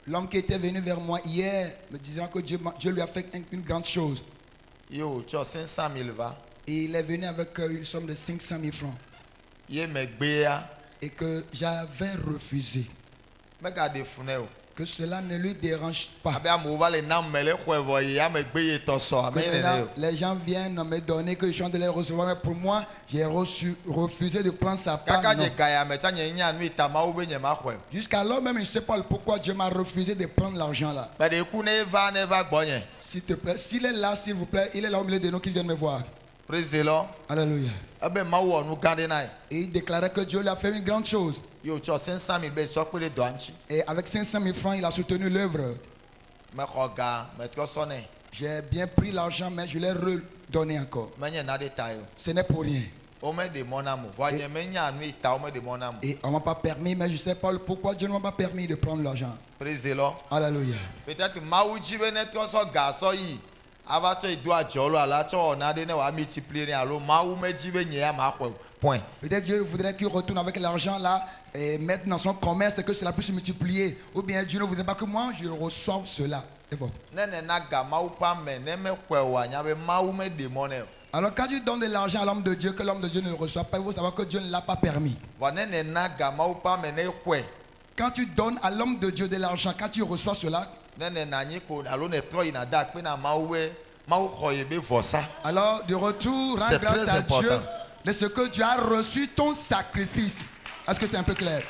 L'homme qui était venu vers moi hier me disant que Dieu lui a fait une grande chose. Et il est venu avec une somme de 500 000 francs. Et que j'avais refusé. Que cela ne lui dérange pas. Les gens viennent me donner que je suis en train de les recevoir. Mais pour moi, j'ai refusé de prendre sa part. Jusqu'alors même, je ne sais pas pourquoi Dieu m'a refusé de prendre l'argent là. S'il te plaît, s'il est là, s'il vous plaît, il est là au milieu de nous qui viennent me voir. Praise the Lord. Alléluia. Et il déclarait que Dieu lui a fait une grande chose. Et avec 500 000 francs, il a soutenu l'œuvre. J'ai bien pris l'argent, mais je l'ai redonné encore. Ce n'est pour rien. Et on ne m'a pas permis, mais je ne sais pas pourquoi Dieu ne m'a pas permis de prendre l'argent. Praise the Lord. Alléluia. Peut-être peut-être Dieu voudrait qu'il retourne avec l'argent là et mettre dans son commerce et que cela puisse se multiplier. Ou bien Dieu ne voudrait pas que moi je reçoive cela. Et bon. Alors quand tu donnes de l'argent à l'homme de Dieu, que l'homme de Dieu ne le reçoit pas, il faut savoir que Dieu ne l'a pas permis. Quand tu donnes à l'homme de Dieu de l'argent, quand tu reçois cela, alors de retour, rends grâce à Dieu de ce que tu as reçu ton sacrifice. Est-ce que c'est un peu clair?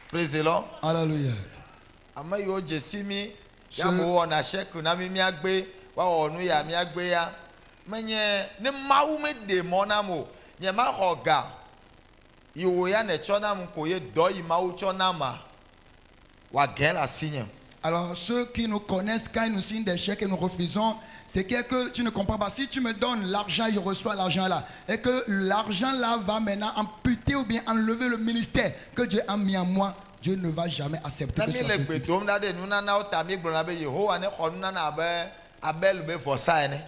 Praise the Lord. Alléluia. Alors ceux qui nous connaissent, quand ils nous signent des chèques et nous refusons, c'est que tu ne comprends pas. Si tu me donnes l'argent, je reçois l'argent là. Et que l'argent là va maintenant amputer ou bien enlever le ministère que Dieu a mis en moi. Dieu ne va jamais accepter que ça soit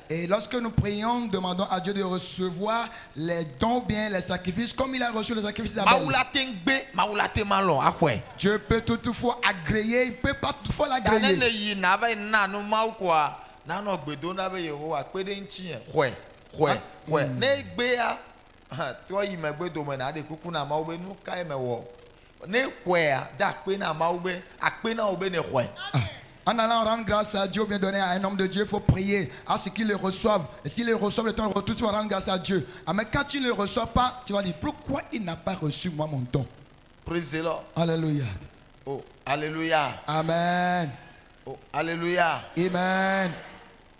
Et lorsque nous prions, demandons à Dieu de recevoir les dons, bien les sacrifices, comme il a reçu les sacrifices d'Abel. Dieu peut toutefois agréer, il ne peut pas toutefois l'agréer. En allant rendre grâce à Dieu, bien donné à un homme de Dieu, il faut prier à ce qu'il le reçoive. Et s'il le reçoit, le temps de retour, tu vas rendre grâce à Dieu. Mais quand tu ne le reçois pas, tu vas dire pourquoi il n'a pas reçu moi mon don. Praise the Lord. Alléluia. Oh, alléluia. Amen. Oh, alléluia. Amen.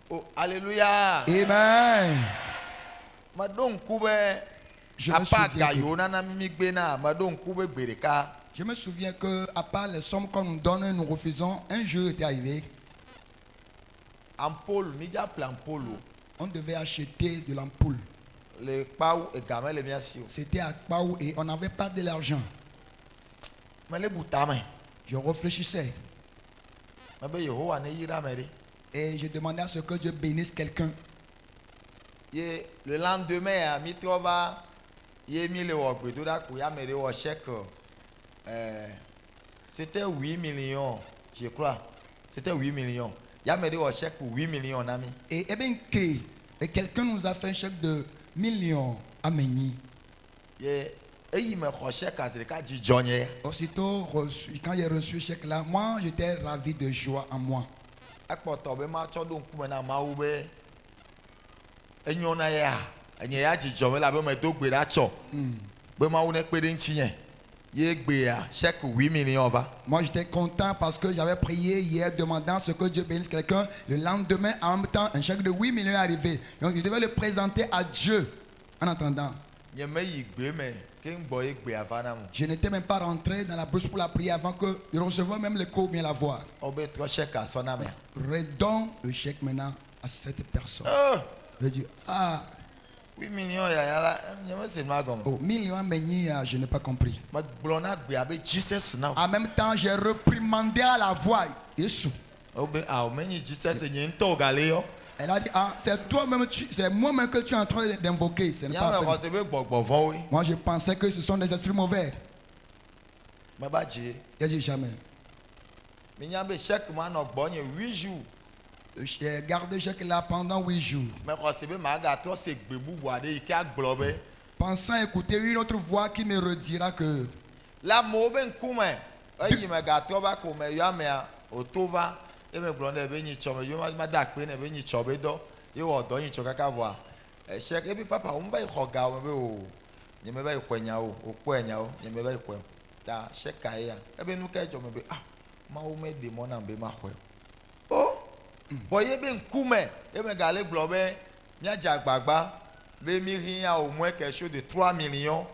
Oh, alléluia. Amen. Je me souviens que à part les sommes qu'on nous donne, nous refusons. Un jour était arrivé. On devait acheter de l'ampoule. C'était à Kpaou et on n'avait pas de l'argent. Je réfléchissais. Et je demandais à ce que Dieu bénisse quelqu'un. Le lendemain, c'était 8 millions, je crois. C'était 8 millions. Il y a un chèque pour 8 millions. Et bien que quelqu'un nous a fait un chèque de millions à Méni. Aussitôt, quand j'ai reçu ce chèque là, moi j'étais ravi de joie en moi. Chèque 8 millions va. Moi j'étais content parce que j'avais prié hier demandant ce que Dieu bénisse quelqu'un. Le lendemain, en même temps, un chèque de 8 millions est arrivé. Donc je devais le présenter à Dieu en attendant. Je n'étais même pas rentré dans la bouche pour la prière avant que je recevoir même l'écho ou bien la voix. Redonne le chèque maintenant à cette personne. Je dis, 8 millions, millions, je n'ai pas compris. En même temps, j'ai reprimandé à la voix. Jésus. Elle a dit, ah, c'est toi-même, c'est moi-même que tu es en train d'invoquer. Ce n'est Y'a pas me vrai. recevez gbɔgbɔ oui. Moi, je pensais que ce sont des esprits mauvais. Me ba dzi. Il a dit jamais. Mi nya be chèque ma nɔ gbɔ nye 8 jours. J'ai gardé chèque là pendant 8 jours. Me recevez ma gato se gbe bubu aɖe yi ke agblɔ be. Pensant écouter une autre voix qui me redira que La mo be ŋkume. Eyi me gato va ko me yɔ amea oto va. E me gblɔ ne be nyitsɔ me yɔ ma da akpe ne be nyitsɔ be dɔ. Ye wɔ dɔ nyitsɔ kaka voa. Chèque ebi papa wo me va yi xɔ ga wo me be o. Nye me va yi kɔe nya o. O kɔe nya o. Nye me va yi kɔe. Ta chèque a ya. Ebe nu ka dzɔ me be ah. Mawu me ɖe mɔ nam be ma xɔe. O. Bɔn ye be ŋkume. Ye me gale gblɔ be míadze agbagba be mi hiã au moins quelque chose de 3 millions.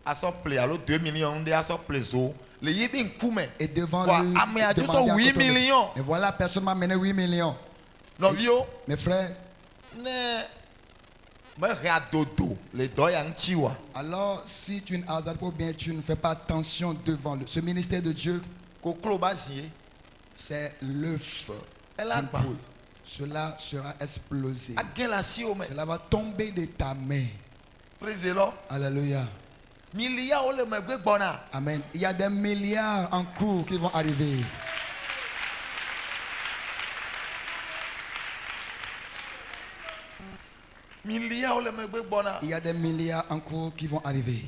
Asɔ ple alo 2 millions ŋu ɖe asɔ ple zo. Le ye be ŋkume. et devant Bon, lui, amea dzo demander sɔ à 8 côté de lui. millions. Et voilà, personne m'a mené 8 millions. Nɔviwo Mes frères, ne me hẽ adodo le dɔ ya ŋuti wa. alors si tu ne hasardes pas ou bien tu ne fais pas attention devant ce ministère de Dieu, Koklo ba zi ye. c'est l'œuf Elle a d'une pas. poule. Cela sera explosé. Agɛ la si o me. Cela va tomber de ta main. Praise the Lord. Alléluia. Miliawo le megbe gbɔna. Amen. Il y a des milliards en cours qui vont arriver. Miliawo le megbe gbɔna. Il y a des milliards en cours qui vont arriver.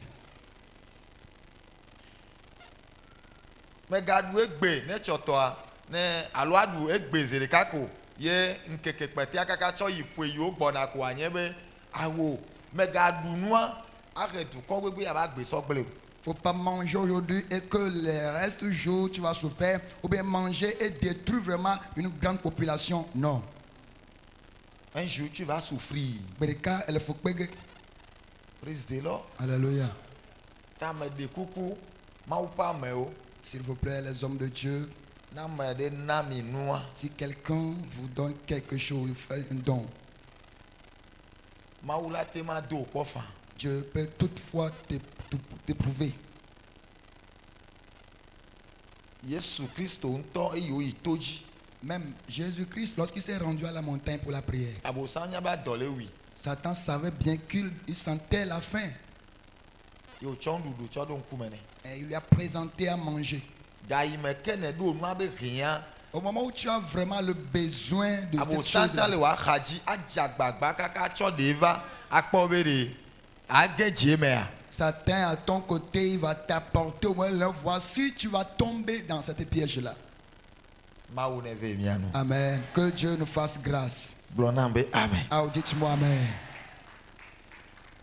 Megaɖu egbe ne tsɔtɔa ne alo aɖu egbe zi ɖeka ko ye ŋkeke kpɛtea kaka tsɔ yi ƒe yiwo gbɔna ko anye be awo megaɖu nua ahe dukɔ gbegbe aba gbe sɔgble o. Faut pas manger aujourd'hui et que les restes du jour tu vas souffrir ou bien manger et détruire vraiment une grande population. Non. Un jour tu vas souffrir. Bereka, elle faut que. Praise the Lord. Alléluia. Ta me de kuku mawu ƒe amewo S'il vous plaît, les hommes de Dieu, na ame ɖe na mi nua si quelqu'un vous donne quelque chose, il fait un don, mawu la te ma do kpɔ fa. Dieu peut toutefois t'éprouver. Yesu Kristo ŋutɔ eyi wo yi to dzi. Même Jésus-Christ, lorsqu'il s'est rendu à la montagne pour la prière, Abosam nya ba dɔ le wi. Satan savait bien qu'il sentait la faim. Ye wotsɔ nuɖuɖu tsɔ ɖo ŋkume nɛ. Et il lui a présenté à manger. Gayime ke ne ɖo nua be hiã. Au moment où tu as vraiment le besoin de cette Abosam ta le chose, wa xadzi adze agbagba kaka tsɔ ɖe va akpɔ be ɖe age dzie mea. Satan à ton côté, il va t'apporter au moins le voici, tu vas tomber dans cette piège-là. Mawu ne ve mia nu. Amen. Que Dieu nous fasse grâce. Gblɔ nam be amen. Ah, dites-moi Amen.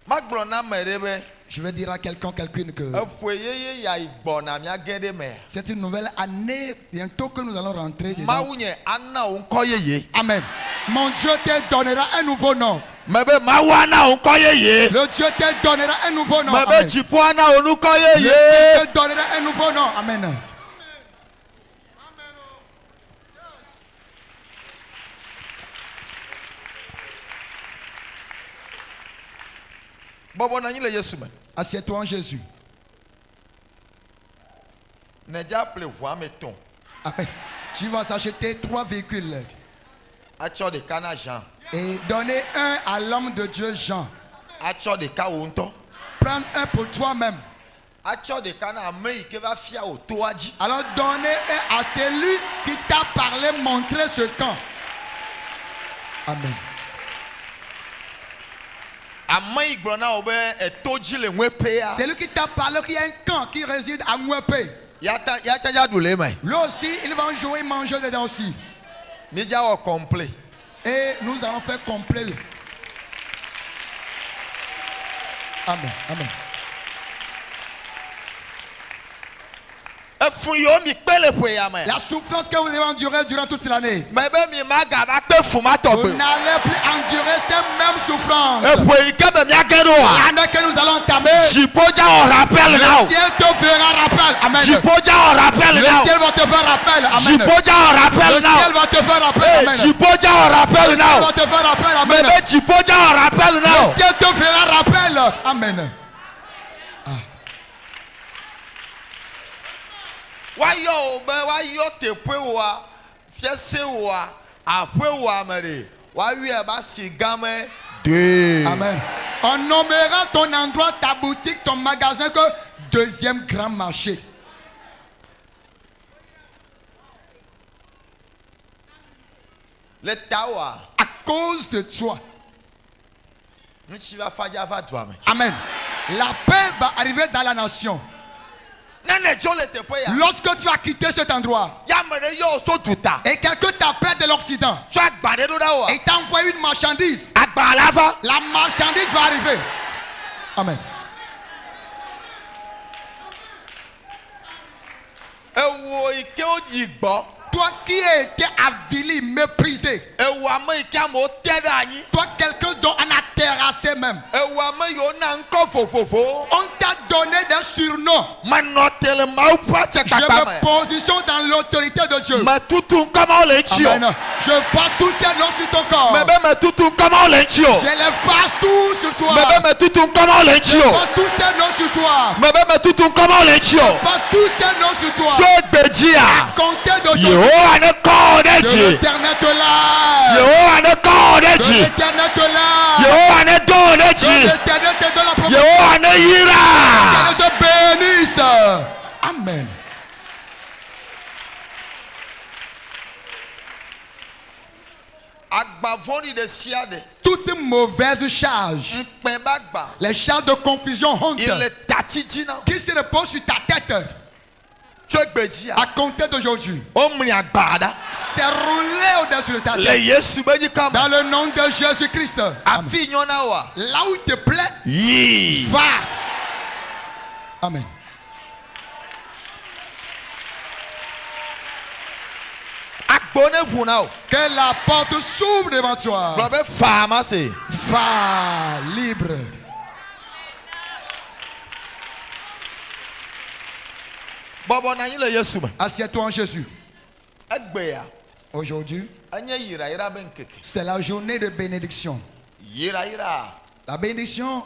Magblɔ na ame ɖe be Je vais dire à quelqu'une que eƒe yeye ya yi gbɔna mia ge ɖe mea. c'est une nouvelle année bientôt que nous allons rentrer dedans. Mawu nye ana wo ŋkɔ yeye. Amen. Mon Dieu te donnera un nouveau nom. Me be Mawu ana wo ŋkɔ yeye. Le Dieu te donnera un nouveau nom. Me be Amen. dziƒo ana wo ŋkɔ Le yeye. Dieu te donnera un nouveau nom. Amen. Bɔbɔ na anyi le Yesu me. Assieds-toi en Jésus. Ne dza ple ʋua me tɔn. Amen. Tu vas acheter 3 véhicules Atsɔ ɖeka na Jean. et donner un à l'homme de Dieu Jean. Atsɔ ɖeka wo ŋutɔ. Prends un pour toi-même. Atsɔ ɖeka na ame yi ke va fia wo toa dzi. Alors donnez un à celui qui t'a parlé, montré ce camp. Amen. Ame yi gblɔ na wo be eto dzi le ŋue pea. C'est lui qui t'a parlé qu'il y a un camp qui réside à Mouepé. Ya tsadza ɖu le me. Lui aussi, il va jouer, manger dedans aussi. Mi dza wɔ complet. Et nous allons faire complet. Amen. Amen. Efu yiwo mi kpe le ƒe ya me. La souffrance que vous avez endurée durant toute l'année. Me be mi ma gava kpe fu ma tɔ Vous gbe. n'allez plus endurer ces mêmes souffrances. Eƒe yi ke be mia ge ɖo wa. L'année que nous allons entamer, Dziƒo dza wɔ rappel na le wo. ciel te fera rappel. Amen. Dziƒo dza wɔ rappel Le na wo. ciel va te faire rappel. Amen. Dziƒo dza wɔ Le rappel na ciel wo. va te faire rappel. Amen. Dziƒo dza wɔ Le rappel na ciel wo. va te faire rappel. Me Amen. be dziƒo dza wɔ rappel na Le wo. ciel te fera rappel. Amen. Wayɔ wo be wayɔ teƒe woa, fiase woa, aƒe woa me ɖe Amen. On nommera ton endroit, ta boutique, ton magasin que deuxième grand marché. À cause de toi. Amen. La paix va arriver dans la nation. Lorsque tu vas quitter cet endroit et quelqu'un t'appelle de l'Occident et t'envoie une marchandise, la marchandise va arriver. Amen. Toi qui as été avili, méprisé, toi quelqu'un dont on a terrassé même, on t'a donné des surnoms. Je me positionne dans l'autorité de Dieu. Amen. Je fasse tous ces noms sur ton corps. Je les fasse tous sur toi. Je fasse tous ces noms sur toi. Je fasse tous ces noms sur toi. À compter d'aujourd'hui, l'Éternel te lave. L'Éternel te lave. L'Éternel te donne la promesse. L'Éternel te bénisse. Amen. Toute mauvaise charge, les charges de confusion, honte, qui se reposent sur ta tête, à compter d'aujourd'hui, c'est roulé au-dessus de ta tête. Dans le nom de Jésus-Christ. Là où il te plaît, va. Amen. Que la porte s'ouvre devant toi. Va libre. Assieds-toi en Jésus. Aujourd'hui, c'est la journée de bénédiction. La bénédiction,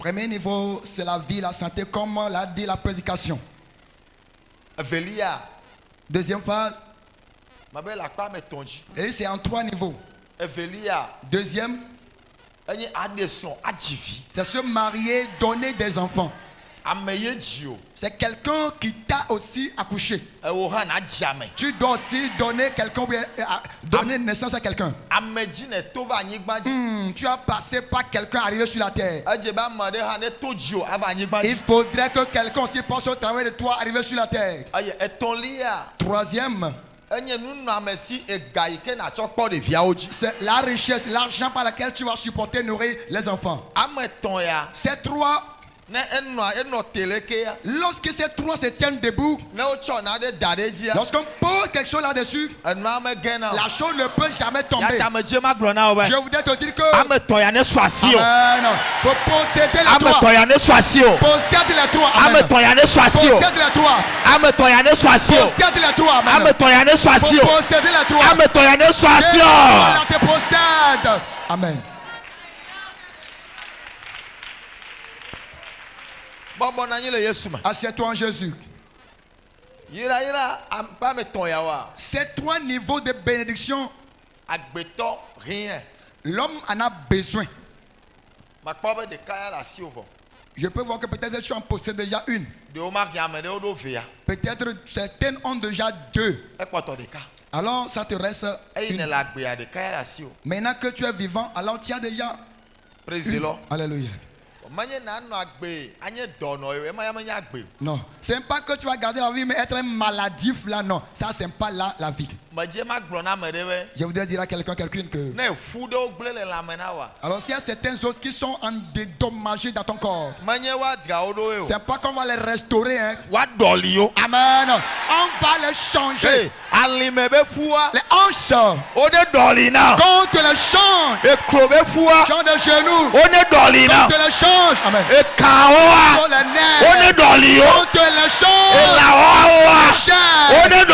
premier niveau, c'est la vie, la santé, comme l'a dit la prédication. Deuxième phase, et c'est en 3 niveaux. Deuxième, c'est se marier, donner des enfants. C'est quelqu'un qui t'a aussi accouché. Tu dois aussi donner quelqu'un, donner naissance à quelqu'un. Tu as passé par quelqu'un arrivé sur la terre. Il faudrait que quelqu'un aussi passe au travail de toi arrivé sur la terre. Troisième, c'est la richesse, l'argent par lequel tu vas supporter, nourrir les enfants. Ces 3, lorsque ces 3 se tiennent debout, lorsqu'on pose quelque chose là-dessus, la chose ne peut jamais tomber. Je voudrais te dire que il faut posséder les 3. Possède les 3. Possède les 3. Possède les 3. Possède les 3. Posséder les 3. Voilà, te possède. Amen. Assieds-toi en Jésus. Ces 3 niveaux de bénédiction, l'homme en a besoin. Je peux voir que peut-être tu en possèdes déjà une. Peut-être certaines ont déjà 2. Alors ça te reste une. Maintenant que tu es vivant, alors tu as déjà une. Alléluia. Non, c'est pas que tu vas garder la vie, mais être maladif là, non. Ça, c'est pas là la vie. Je voudrais dire à quelqu'une que. Alors, s'il y a certaines choses qui sont dédommagées dans ton corps, c'est pas qu'on va les restaurer. Hein. Amen. On va les changer. Les hanches. Quand tu les changes, change de genoux. Quand tu les changes, amen. Quand les nerfs, quand tu les changes, quand tu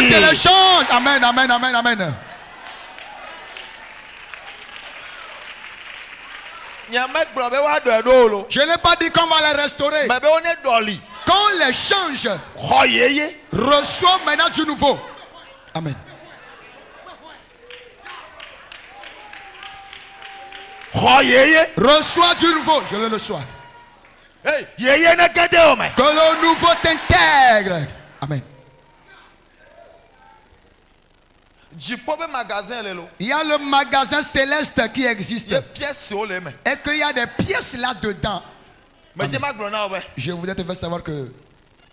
les changes, amen, amen, amen, amen. Je n'ai pas dit qu'on va les restaurer. Quand on les change, reçoit maintenant du nouveau. Amen. xɔ yeye. Reçois du nouveau. Je le reçois. Hey, yeye ne gede o me. Que le nouveau t'intègre. Amen. Dziƒo be magasin le lo. Il y a le magasin céleste qui existe. Ye pièce o le me. Et qu'il y a des pièces là-dedans. Me dze ma gblɔ na wo be. Je voudrais te faire savoir que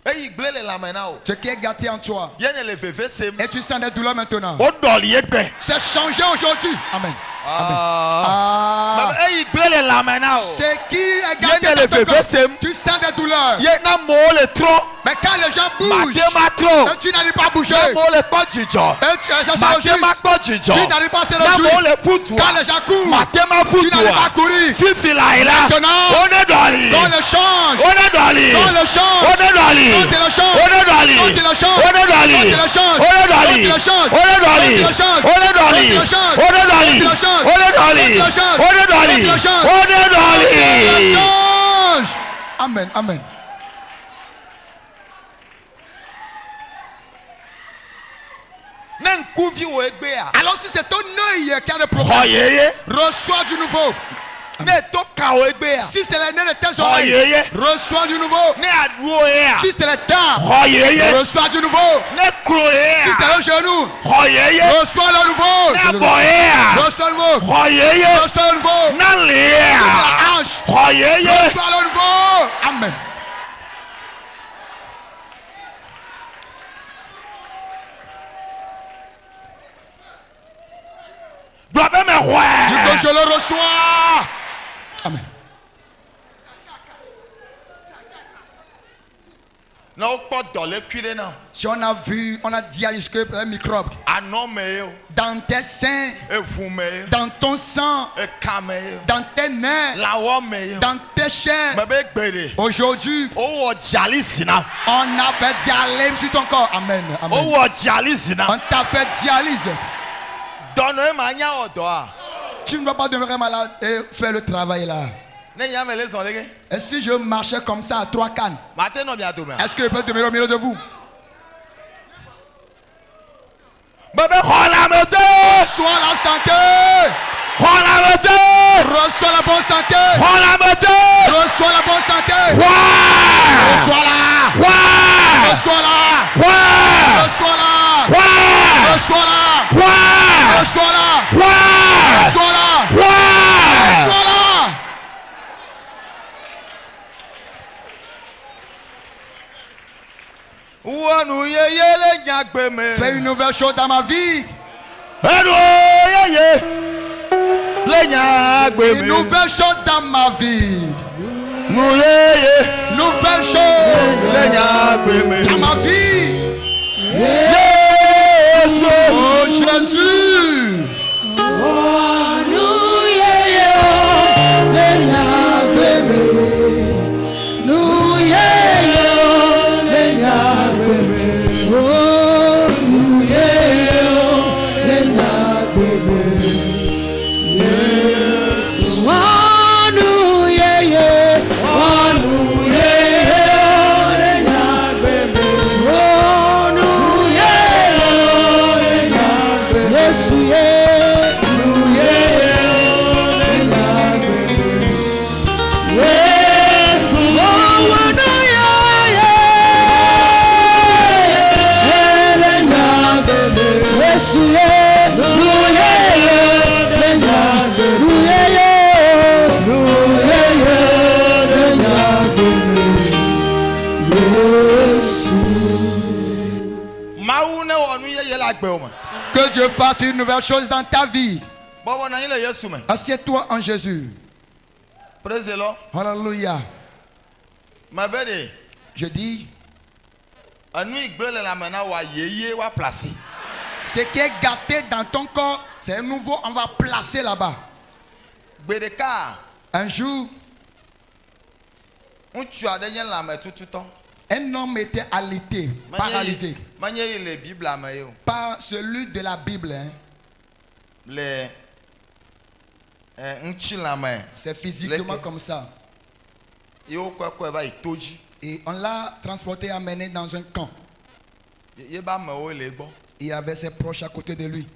Eyi gble le lame na o. ce qui est gâté en toi, Ye ne le veve sem. et tu sens des douleurs maintenant, O dɔli ye gbe. c'est changé aujourd'hui. Amen. Ah. Ah. Eyi gble le lame na o. Ce qui est Ye ne gâté le dans ton veve sem. corps, tu sens des douleurs. Ye na mo le tro. Mais quand les gens bougent, Mate ma tro. et tu n'arrives pas à bouger, Na mo le kpɔ dzidzɔ. et tu ça se Mate ma réjouit, kpɔ dzidzɔ. tu n'arrives pas à se Na mo réjouir. le putua. Quand les gens courent, Mate ma tu n'arrives pas à putua. courir. Fifi la yi la. Maintenant, O ne dɔli. quand le change, O ne dɔli. quand le change, O ne dɔli. quand il le change, O ne dɔli. quand il le change, O ne dɔli. quand il le change, O ne quand dɔli. il le change, O ne dɔli. quand il le change, O ne dɔli. quand il le change, O ne dɔli. quand il le change, O ne dɔli. quand il le change, O ne dɔli. quand il le change, O ne il dɔli. change. Amen, amen. Ne nkuvi wo egbe a. Alors si c'est ton œil qui a des Xɔ problèmes, yeye. reçois du nouveau. Ne to ka wo egbe a. Si c'est les nez de tes Xɔ oreilles, yeye. reçois du nouveau. Ne aduwo ye a. Si c'est les dents, Xɔ yeye. reçois du nouveau. Ne klo ye Si a. c'est le genou, Xɔ yeye. reçois le nouveau. Ne abɔ ye a. Reçois le nouveau. Xɔ yeye. Reçois le nouveau. Na li ye Si c'est a. la hanche, Xɔ yeye. reçois le nouveau. Amen. Gblɔ be me Dis que xɔe. je le reçois. Amen. Na wokpɔ dɔlekui ɖe na. Si on a vu, on a diagnostiqué un microbe Anɔ me ye o. dans tes seins, Eʋu me ye. dans ton sang, Eka me ye. dans tes nerfs, Lawɔ me ye. dans tes chairs. Me be gbe de. Aujourd'hui, Wowɔ dialyse na. on a fait dialyse sur ton corps. Amen. Amen. Wowɔ dialyse na. On t'a fait dialyse. Dɔnɔ ye ma nya wɔ dɔ a. Tu ne dois pas demeurer malade et faire le travail là. Ne nya me le zɔn leke. Et si je marchais comme ça à 3 cannes, Ma te nɔ mia dome a. est-ce que je peux demeurer au milieu de vous? Me be xɔ lãmese. Reçois la santé. Xɔ lãmese. Reçois la bonne santé. Xɔ lãmese. Reçois la bonne santé. Xɔe. Reçois-la. Xɔe. Reçois-la. Xɔe. Reçois-la. Xɔe. Reçois-la. Xɔe. Reçois-la. Xɔe. Reçois-la. Xɔe. Reçois-la. Wɔnu yeye le nyagbe me. Fais une nouvelle chose dans ma vie. Enu yeye le nyagbe Une me. nouvelle chose dans ma vie. Nu yeye Nouvelle chose le nyagbe me. dans ma vie. Yesu. Oh Jésus. Mawu ne wɔ nu yeye le agbe wo me. Que Dieu fasse une nouvelle chose dans ta vie. Bɔbɔ na anyi le Yesu me. Assieds-toi en Jésus. Praise the Lord. Alléluia. Me be de. Je dis, Enu yi gble le lame na wa yeye wa place. ce qui est gâté dans ton corps, c'est un nouveau, on va placer là-bas. Gbe ɖeka Un jour, ŋutsu aɖe nye lame tututɔ. un homme était alité, paralysé. Menye yi le Biblia me ye o. Pas celui de la Bible, hein. Le ŋutsi lame C'est physiquement Leke. comme ça. ye wokɔe kɔe va yi to dzi. Et on l'a transporté, amené dans un camp. Ye be amewo le egbɔ. Il avait ses proches à côté de lui.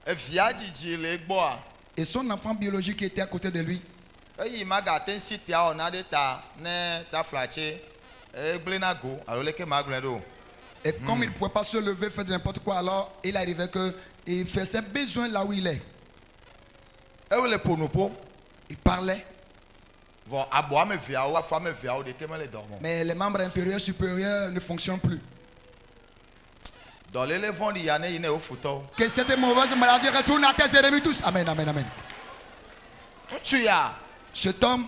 Evia dzidzi le gbɔa. Et son enfant biologique était à côté de lui. Eyi magate ŋuti tia wɔna ɖe ta ne taflatse egblẽna go alo leke magblẽ ɖo. Et comme il ne pouvait pas se lever, faire de n'importe quoi, alors il arrivait qu'il faisait ses besoins là où il est. Ewole ponopo. Il parlait. Vɔ abo ame eveawo afɔ ame eveawo ɖeke mele dɔ mɔ. Mais les membres inférieurs, supérieurs ne fonctionnent plus. Dɔléle vɔ̃ɖi ya ne yi ne wo futɔwo. Que cette mauvaise maladie retourne à tes ennemis tous. Amen, amen, amen. Ŋutsu ya Cet homme,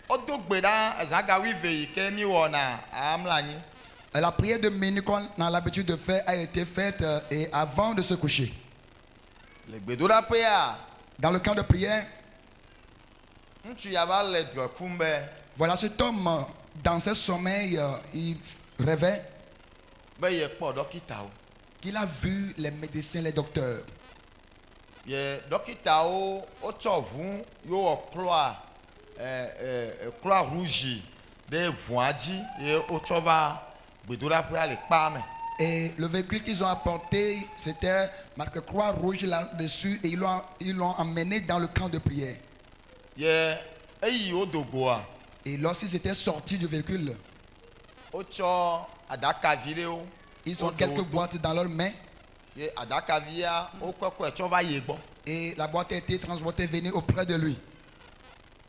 wodo gbe ɖa zãgawi ve yi ke mi wɔna amla anyi. la prière de minuit qu'on a l'habitude de faire a été faite et avant de se coucher. Le gbedoɖaƒea Dans le camp de prière, ŋutsu ya va le drɔ̃ kum be voilà cet homme, dans ses sommeils, il rêvait be yekpɔ ɖɔkitawo. qu'il a vu les médecins, les docteurs. Ye ɖɔkitawo wotsɔ ʋu yewo wɔ kloa rouge ɖe ʋua dzi ye wotsɔ va gbedoɖaƒea le kpa me. Et le véhicule qu'ils ont apporté, c'était marqué Croix Rouge là-dessus et ils l'ont emmené dans le camp de prière. Ye eyi wo do goa Et lorsqu'ils étaient sortis du véhicule, wotsɔ aɖakavi ɖewo. ils ont quelques boîtes dans leurs mains Ye aɖakavia wokɔkɔe tsɔ va ye gbɔ. et la boîte a été transportée, venue auprès de lui.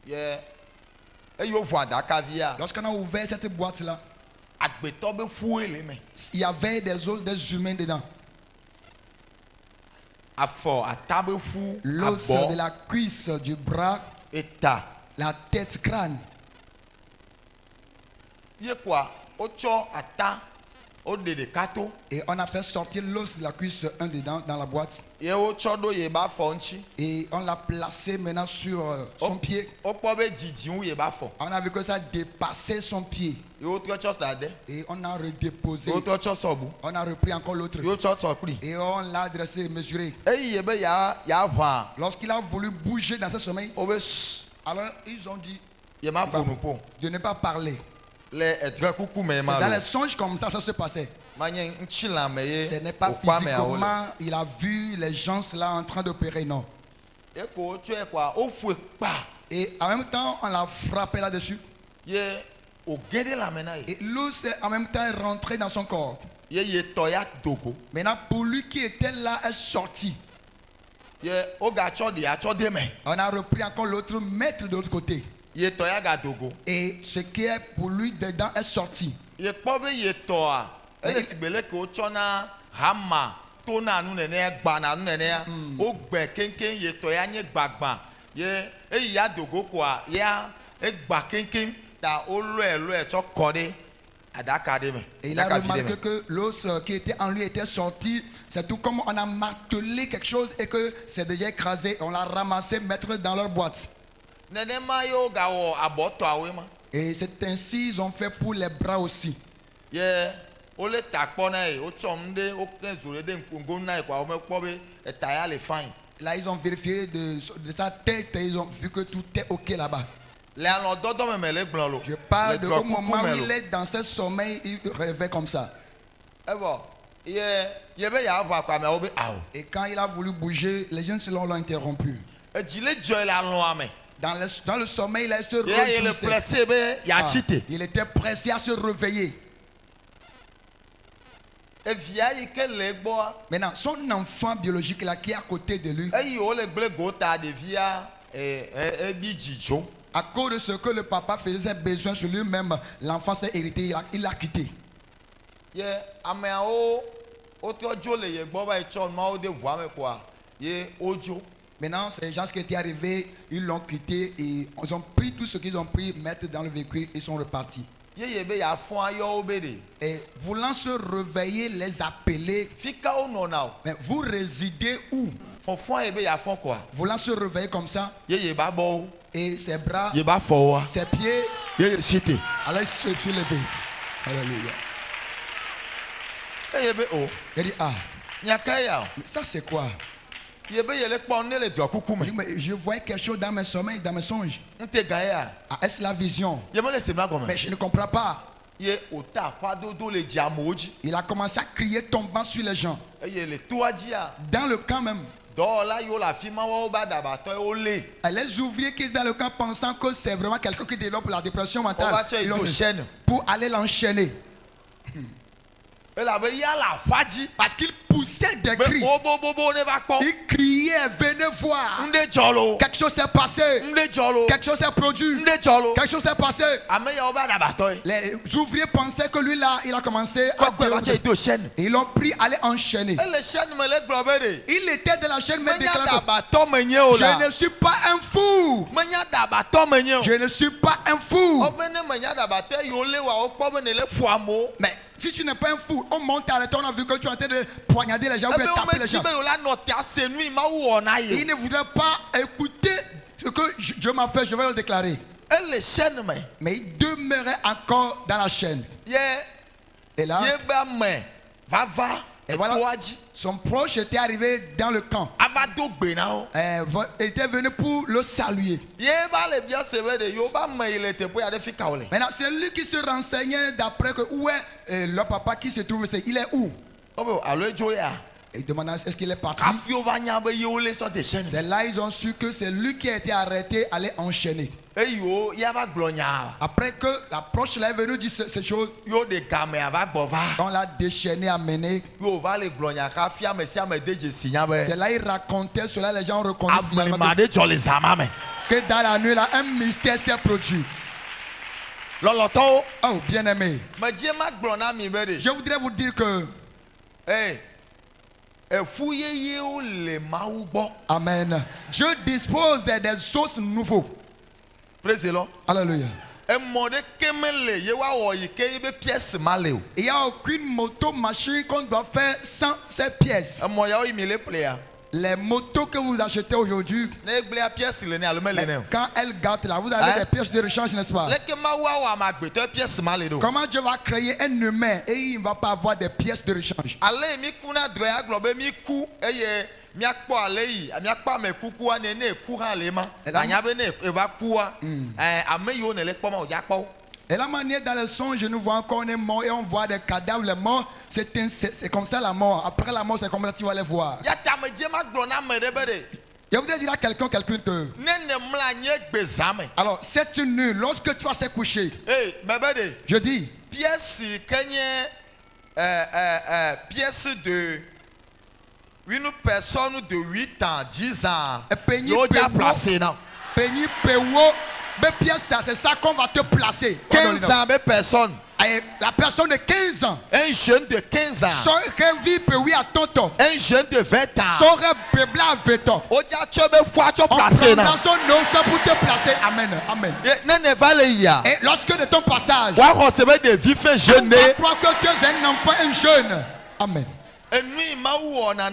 Ye eyi wo ʋu aɖakavia Lorsqu'on a ouvert cette boîte-là, agbetɔ be ƒue le me. il y avait des os, des humains dedans. Afɔ ata be ƒu L'os de abɔ la cuisse, du bras, eta. la tête, crâne. Ye koa wotsɔ ata woɖe ɖeka to Et on a fait sortir l'os de la cuisse, un dedans, dans la boîte. ye wotsɔ ɖo ye ba afɔ ŋuti. Et on l'a placé maintenant sur son pied. Wokpɔ be dzidzi wu ye ba afɔ. On a vu que ça dépassait son pied. Ye wotrɔ tsɔ da de. Et on a redéposé. Ye wotrɔ tsɔ sɔbu. On a repris encore l'autre. Ye wotsɔ sɔ kpli. Et on l'a dressé, mesuré. Eyi ye be ya ʋã. Lorsqu'il a voulu bouger dans ses sommeils, Wo be sh. alors ils ont dit Ye ma ƒo nu ƒo. de ne pas parler. Le edrɛ kuku me C'est ma dans les lo. songes comme ça se passait. Manye ŋutsilãme ye Ce n'est pas wokpɔ ameawo le. physiquement, il a vu les gens là en train d'opérer, non. Ye ko wotsɔe koa woƒoe kpa. Et en même temps, on l'a frappé là-dessus. Ye wògẽ ɖe lãme na ye. Et l'os est en même temps rentré dans son corps. Ye tɔ ya dogo. Maintenant, pour lui qui était là, est sorti. Ye wogatsɔ ɖea tsɔ de me. On a repris encore l'autre, mettre de l'autre côté. Ye tɔ ya gadogo. Et ce qui est pour lui dedans est sorti. Ye kpɔ be ye tɔa ele si gbe leke wotsɔna hama tona nu nenea gbana nu nenea wogbɛ keŋkeŋ ye tɔ ya nye gbagbã ye eyi ya dogo koa ya egba keŋkeŋ ta wolɔe tsɔ kɔ ɖe aɖaka ɖe me. Et il a Aɖakavi ɖe remarqué me. que l'os qui était en lui était sorti. C'est tout comme on a martelé quelque chose et que c'est déjà écrasé. On l'a ramassé, mettre dans leur boîte. Nenema ye wogawɔ abɔtɔawoe ma. Et c'est ainsi ils ont fait pour les bras aussi. Ye wole ta kpɔ na ye wotsɔ nu ɖe wokle zo ɖe ŋgonu na ye koa womekpɔ be eta ya le fain. Là, ils ont vérifié de sa tête et ils ont vu que tout est OK là-bas. Le alɔdɔdɔ me le gblɔ lo. Je parle de Le au drɔkuku moment me où lo. il est dans ses sommeils, il rêvait comme ça. Evɔ ye be ya ʋã koa ameawo be awo. Et quand il a voulu bouger, les jeunes l'ont interrompu. Edzi le dzɔe le alɔa me. Dans le sommeil, là, il se Ye le réjouissait. pressé be yatsi te. Il était pressé à se réveiller. Evia yi ke le gbɔa Maintenant, son enfant biologique là qui est à côté de lui, eyi wole gble go ta ɖevia ebi dzidzo. à cause de ce que le papa faisait besoin sur lui-même, l'enfant s'est hérité, il l'a quitté. Ye ameawo wotrɔ dzo le ye gbɔ va yi tsɔ nuawo de ʋua me koa ye wodzo. Maintenant, ces gens qui étaient arrivés, ils l'ont quitté et ils ont pris tout ce qu'ils ont pris, mettre dans le véhicule et sont repartis. Ye be ya fɔn ayɔwo be de. Et voulant se réveiller, les appeler, Fi ka wonɔna o. mais vous résidez où? Fɔfɔn ye be ya fɔn koa. Voulant se réveiller comme ça, Ye ba bɔ wo. et ses bras, Ye ba fɔ woa. ses pieds, Ye si te. allaient se soulever. Alléluia. Ye be o. Il dit, ah, Nyaka ya o. mais ça c'est quoi? Ye be ye le kpɔ ne le dzɔ kuku Il dit, me. mais je voyais quelque chose dans mes sommeils, dans mes songes. N te ga ya. Ah, est-ce la vision? Ye me le se ma Mais gɔme. je ne comprends pas. ye ota padodo le diamoji. Il a commencé à crier tombant sur les gens. Eye le toadia. Dans le camp même. Do la yo la fima wa ba dabato ole. Et les ouvriers qui étaient dans le camp pensant que c'est vraiment quelqu'un qui développe la dépression On va mentale. tuer Ils l'ont une fait chaîne. pour aller l'enchaîner. Et la veille ya la fadi. Parce qu'il poussait des Mais cris. bobo ne va pas. Il criait, venez voir. Nde jolo. Quelque chose s'est passé. Nde jolo. Quelque chose s'est produit. Nde jolo. Quelque chose s'est passé. Ame ya ba dabato. Les ouvriers pensaient que lui là, il a commencé à Quoi va tuer une chaîne. Ils l'ont pris à aller enchaîner. Et le chaîne me le globé. Il était de la chaîne mais Menya déclaré, dabato menye o la. je ne suis pas un fou. Menya dabato menye o. Je ne suis pas un fou. Obene menya dabato yo le wa okpo bene le fuamo. Mais si tu n'es pas un fou, on monte à l'état, on a vu que tu es en train de poignarder les gens ou de taper les gens. Il ne voudrait pas écouter ce que Dieu m'a fait, je vais le déclarer. Mais il demeurait encore dans la chaîne. Et là, et voilà, son proche était arrivé dans le camp. Il était venu pour le saluer. Maintenant, c'est lui qui se renseignait d'après que où est le papa qui se trouve. Il est où? Et il demanda est-ce qu'il est parti. C'est là ils ont su que c'est lui qui a été arrêté, allait enchaîner. Après que l'approche là est venue dire ces choses, on l'a déchaîné, amené. C'est là il racontait cela, les gens ont reconnu finalement que dans la nuit là, un mystère s'est produit. Oh, bien aimé. Je voudrais vous dire que Amen. Dieu dispose des sources nouveaux. Praise the Lord. Alléluia. Il Il n'y a aucune moto, machine qu'on doit faire sans ces pièces. Les motos que vous achetez aujourd'hui, quand elles gâtent là, vous avez des pièces de rechange, n'est-ce pas? Comment Dieu va créer un humain et il ne va pas avoir des pièces de rechange? Et la manière dans le songe, je nous vois qu'on est mort et on voit des cadavres, les morts, c'est comme ça la mort. Après la mort, c'est comme ça tu vas les voir. Je voudrais dire à quelqu'un que alors cette nuit, lorsque tu vas se coucher, je dis pièce de une personne de 8 ans, 10 ans, Penny Pewo, mais pièce ça, c'est ça qu'on va te placer. 15 ans, personne. La personne de 15 ans. Un jeune de 15 ans. Un jeune de 20 ans. On prendra son nom pour te placer. Amen. Amen. Et lorsque de ton passage, on va croire que tu es un enfant, un jeune. Amen. Et nous, on a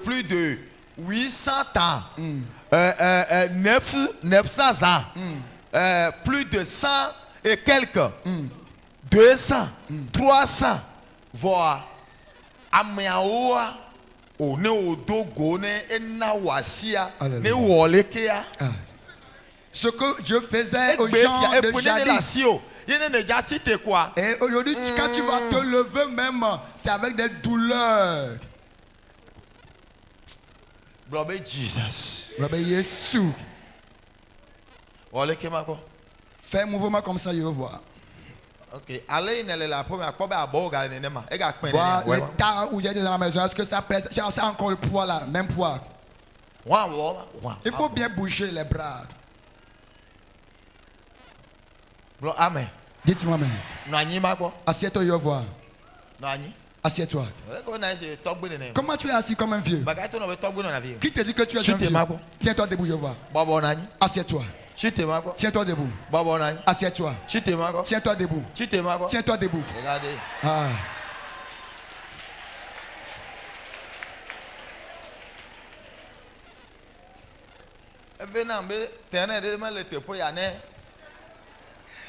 plus de 800 ans. 900 ans. Plus de 100 et quelques. 200, 300, voire Amiaoa, on est au Dogone, et Nawasia, ne Wolekea. Ce que Dieu faisait aux gens de jadis. Et aujourd'hui, quand tu vas te lever même, c'est avec des douleurs. Gloire Jesus. Gloire Jésus. Fais un mouvement comme ça, je veux voir. Ok. Allez, la première fois, voir l'état où j'étais dans la maison. Est-ce que ça pèse? C'est encore le poids là, même poids. Il faut bien bouger les bras. Amen. Dites-moi même. Assieds-toi, je veux voir. Assieds-toi. Comment tu es assis comme un vieux? Qui te dit que tu es un vieux? Tiens-toi debout, je veux voir. Assieds-toi. Tiens-toi debout. Assieds-toi. Tiens-toi debout. Tiens-toi debout. Regardez. Ah.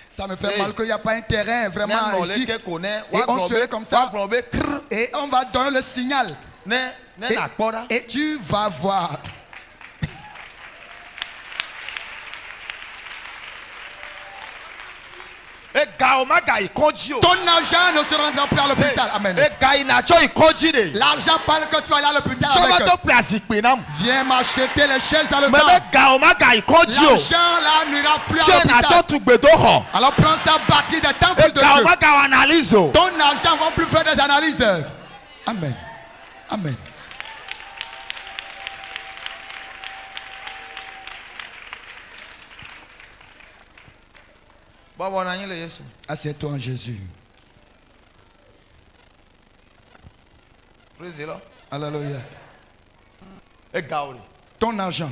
Ça me fait mal qu'il n'y a pas un terrain vraiment ici. Et on serait comme ça. Et on va donner le signal. Et tu vas voir. ga o ma ga ìkánjú o. Ton argent ne se rendra plus à l'hôpital. Amen. ga ìnàjọ ìkánjú de. L'argent parle que tu vas aller à l'hôpital sọba avec. tó place ìpè náà. Viens m'acheter les chaises dans le mẹ temps. bẹ ga o ma ga ìkánjú o. L'argent là n'ira plus à ṣé ìnàjọ l'hôpital. tún gbèdó hàn. Alors prends ça, bâtis des temples de ga o Dieu. ma ga o analyse o. Ton argent ne va plus faire des analyses. Amen. Amen. bọ́bọ̀ náà yín lè Jésù. Assieds-toi en Jésus. praise the Lord. Alléluia. ẹ ga o rè. Ton argent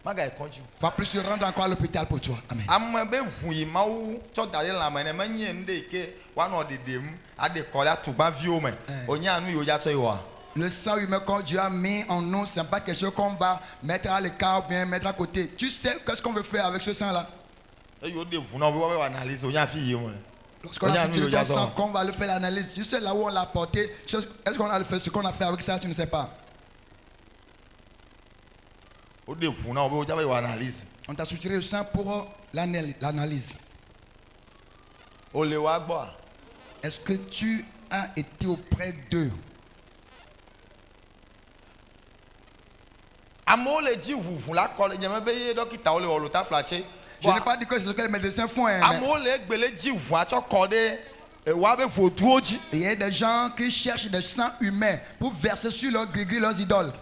ma ga ìkánjú. va plus se rendre encore à l'hôpital pour toi. Amen. ame bɛ ʋu yi mawu tsɔ da ɖe lãme ne menye nu ɖe ke woanɔ ɖeɖem aɖe kɔ ɖe atugbaviwo me wònye anu yiwo dza sɔ yi wɔa. Le sang humain que Dieu a mis en nous, ce n'est pas quelque chose qu'on va mettre à l'écart ou bien mettre à côté. Tu sais qu'est-ce qu'on veut faire avec ce sang-là? eyi wo de ʋu na wo bɛ wɔn analyse wònye afi yi me. Lorsqu'on a sorti ton sang, qu'on va le faire l'analyse, tu sais là où on l'a porté. Est-ce qu'on a le fait ce qu'on a fait avec ça? Tu ne sais pas. wo de ʋu na wo bɛ wo dza bɛ wɔn analyse. On t'a soutiré le sang pour l'analyse. o le wa gbɔa. Est-ce que tu as été auprès d'eux? amewo le dzi ʋuʋu la kɔ le nye me be ye dɔkitawo le wɔ lota flatse. Je n'ai pas dit que c'est ce que les médecins font. Hein, amewo le egbe le dzi ʋua tsɔ kɔ ɖe woabe vodua dzi. il y a des gens qui cherchent des sangs humains pour verser sur leurs gris-gris, leurs idoles.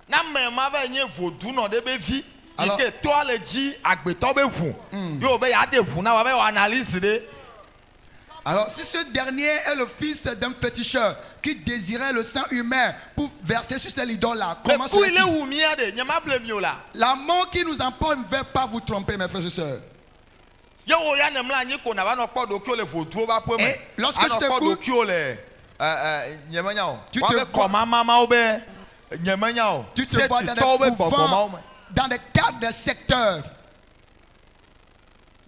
na me ma be nye vodunɔ ɖe be vi. yi Alors- ke toa le dzi agbetɔ be ʋu. yewo be ya de ʋu na wa be wɔ analyse ɖe. Alors, si ce dernier est le fils d'un féticheur qui désirait le sang humain pour verser sur cette idole-là, comment ku ile serait-il? wu mia de nye ma ble mi o la. La mort qui nous emporte ne va pas vous tromper, mes frères et sœurs. ye wo ya ne mla anyi ko na va nɔ kpɔ ɖokuiwo le voduwo ba ƒe me. Et lorsque anɔ tu kpɔ t'écoutes- ɖokuiwo le nye menya o. Tu wa te be vois- kɔ mamamawo be nye menya o. Tu te vois dans setitɔwo be des gbɔgbɔmawo couvents, me. dans des cadres de secteurs.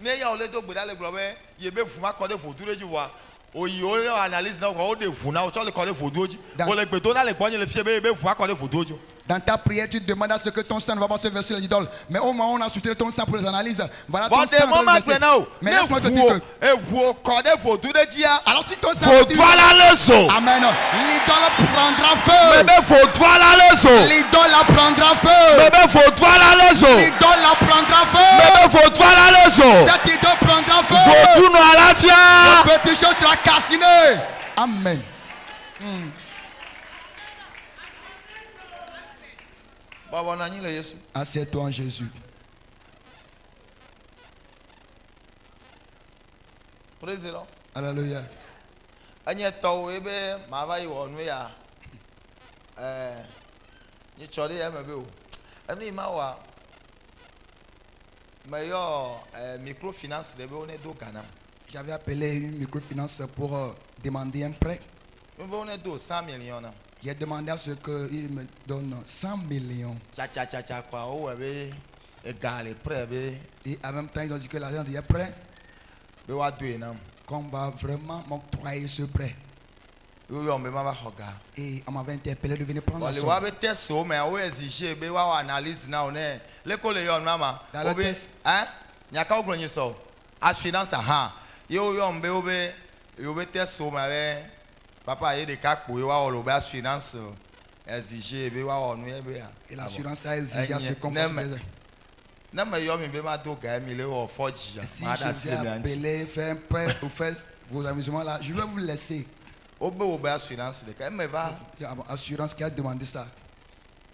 ne ya wo le do gbe ɖa le gblɔ be ye be ʋu ma kɔ ɖe vodu ɖe dzi voa oyi wo le analyse na wo wo de ʋu na wo tsɔ le kɔ ɖe voduwo dzi. Da- wo le gbe do na le gbɔnye le fie be ye be ʋu ma kɔ ɖe voduwo dzi. Dans ta prière, tu demandes à ce que ton sang ne va pas se verser sur les idoles. Mais au moment où on a soutiré ton sang pour les analyses, voilà ton bɔn sang. de va mo le ma verser. gbe na o. Mais ne laisse-moi te dire ʋuwo que, eʋuwo kɔ ɖe vodu ɖe dzia. alors si ton sang est aussi- vodua la le zo. Amen. L'idole prendra me feu. be vodua la le zo. L'idole la prendra me feu. be vodua la le zo. L'idole la prendra me feu. be vodua la le zo. Cette idole prendra feu. vodu nɔ alafia. Le féticheur sera calciné. Amen. bɔbɔ na anyi le Yesu. Assieds-toi en Jésus. praise the Lord. Alléluia. enye tɔwo ye be ma va yi wɔ nu ya nye tsɔ ɖe eme be o enu yi ma wɔa me yɔ microfinance ɖe be wo ne do Ghana J'avais appelé une microfinance pour demander un prêt. be wo ne do 100 millions na J'ai demandé à ce qu'il me donne 100 millions. tsatsatsatsa kɔa wo wɔ be ega le prêt be Et en même temps, ils ont dit que l'argent est prêt, be woa doe nam qu'on va vraiment m'octroyer ce prêt. wo yɔ be ma va xɔ ga. Et on m'avait interpellé de venir prendre la Wale somme. wa be test wo me wo exige be wa analyse na o ne le ko le yɔ nua ma Dans le wo be test. nyaka wo gblɔ nyi sɔ assurance hã ye wo yɔ be wo be wo be test wo me be papa ye ɖeka kpo ye wa wɔ le wo be assurance exige be wa wɔ nu ye be ya. Et l'assurance a exigé à ce qu'on Ne fasse me- des- ne me yɔ mi be ma do ga mi le wɔ fɔdzi ya Si ma da je si vais le mia ŋuti appeler, faire un prêt ou faire vos amusements là, je vais vous laisser. wo be wo be assurance ɖeka eme va Il y a assurance qui a demandé ça.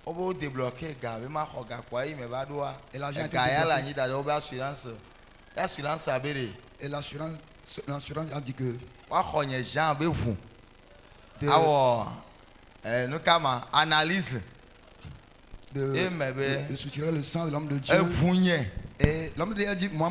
wo be wo débloqué ga be ma xɔ ga kpoa eyi me va ɖoa Et l'argent a été ga ya le débloqué. anyi da ɖe wo be assurance assurance abe ɖe. Et l'assurance a dit que woaxɔ nye Jean be ʋu de, awɔ nu ka ma analyse de, eme be de soutirer le sang de l'homme de Dieu. eʋu nye Et l'homme de Dieu a dit, moi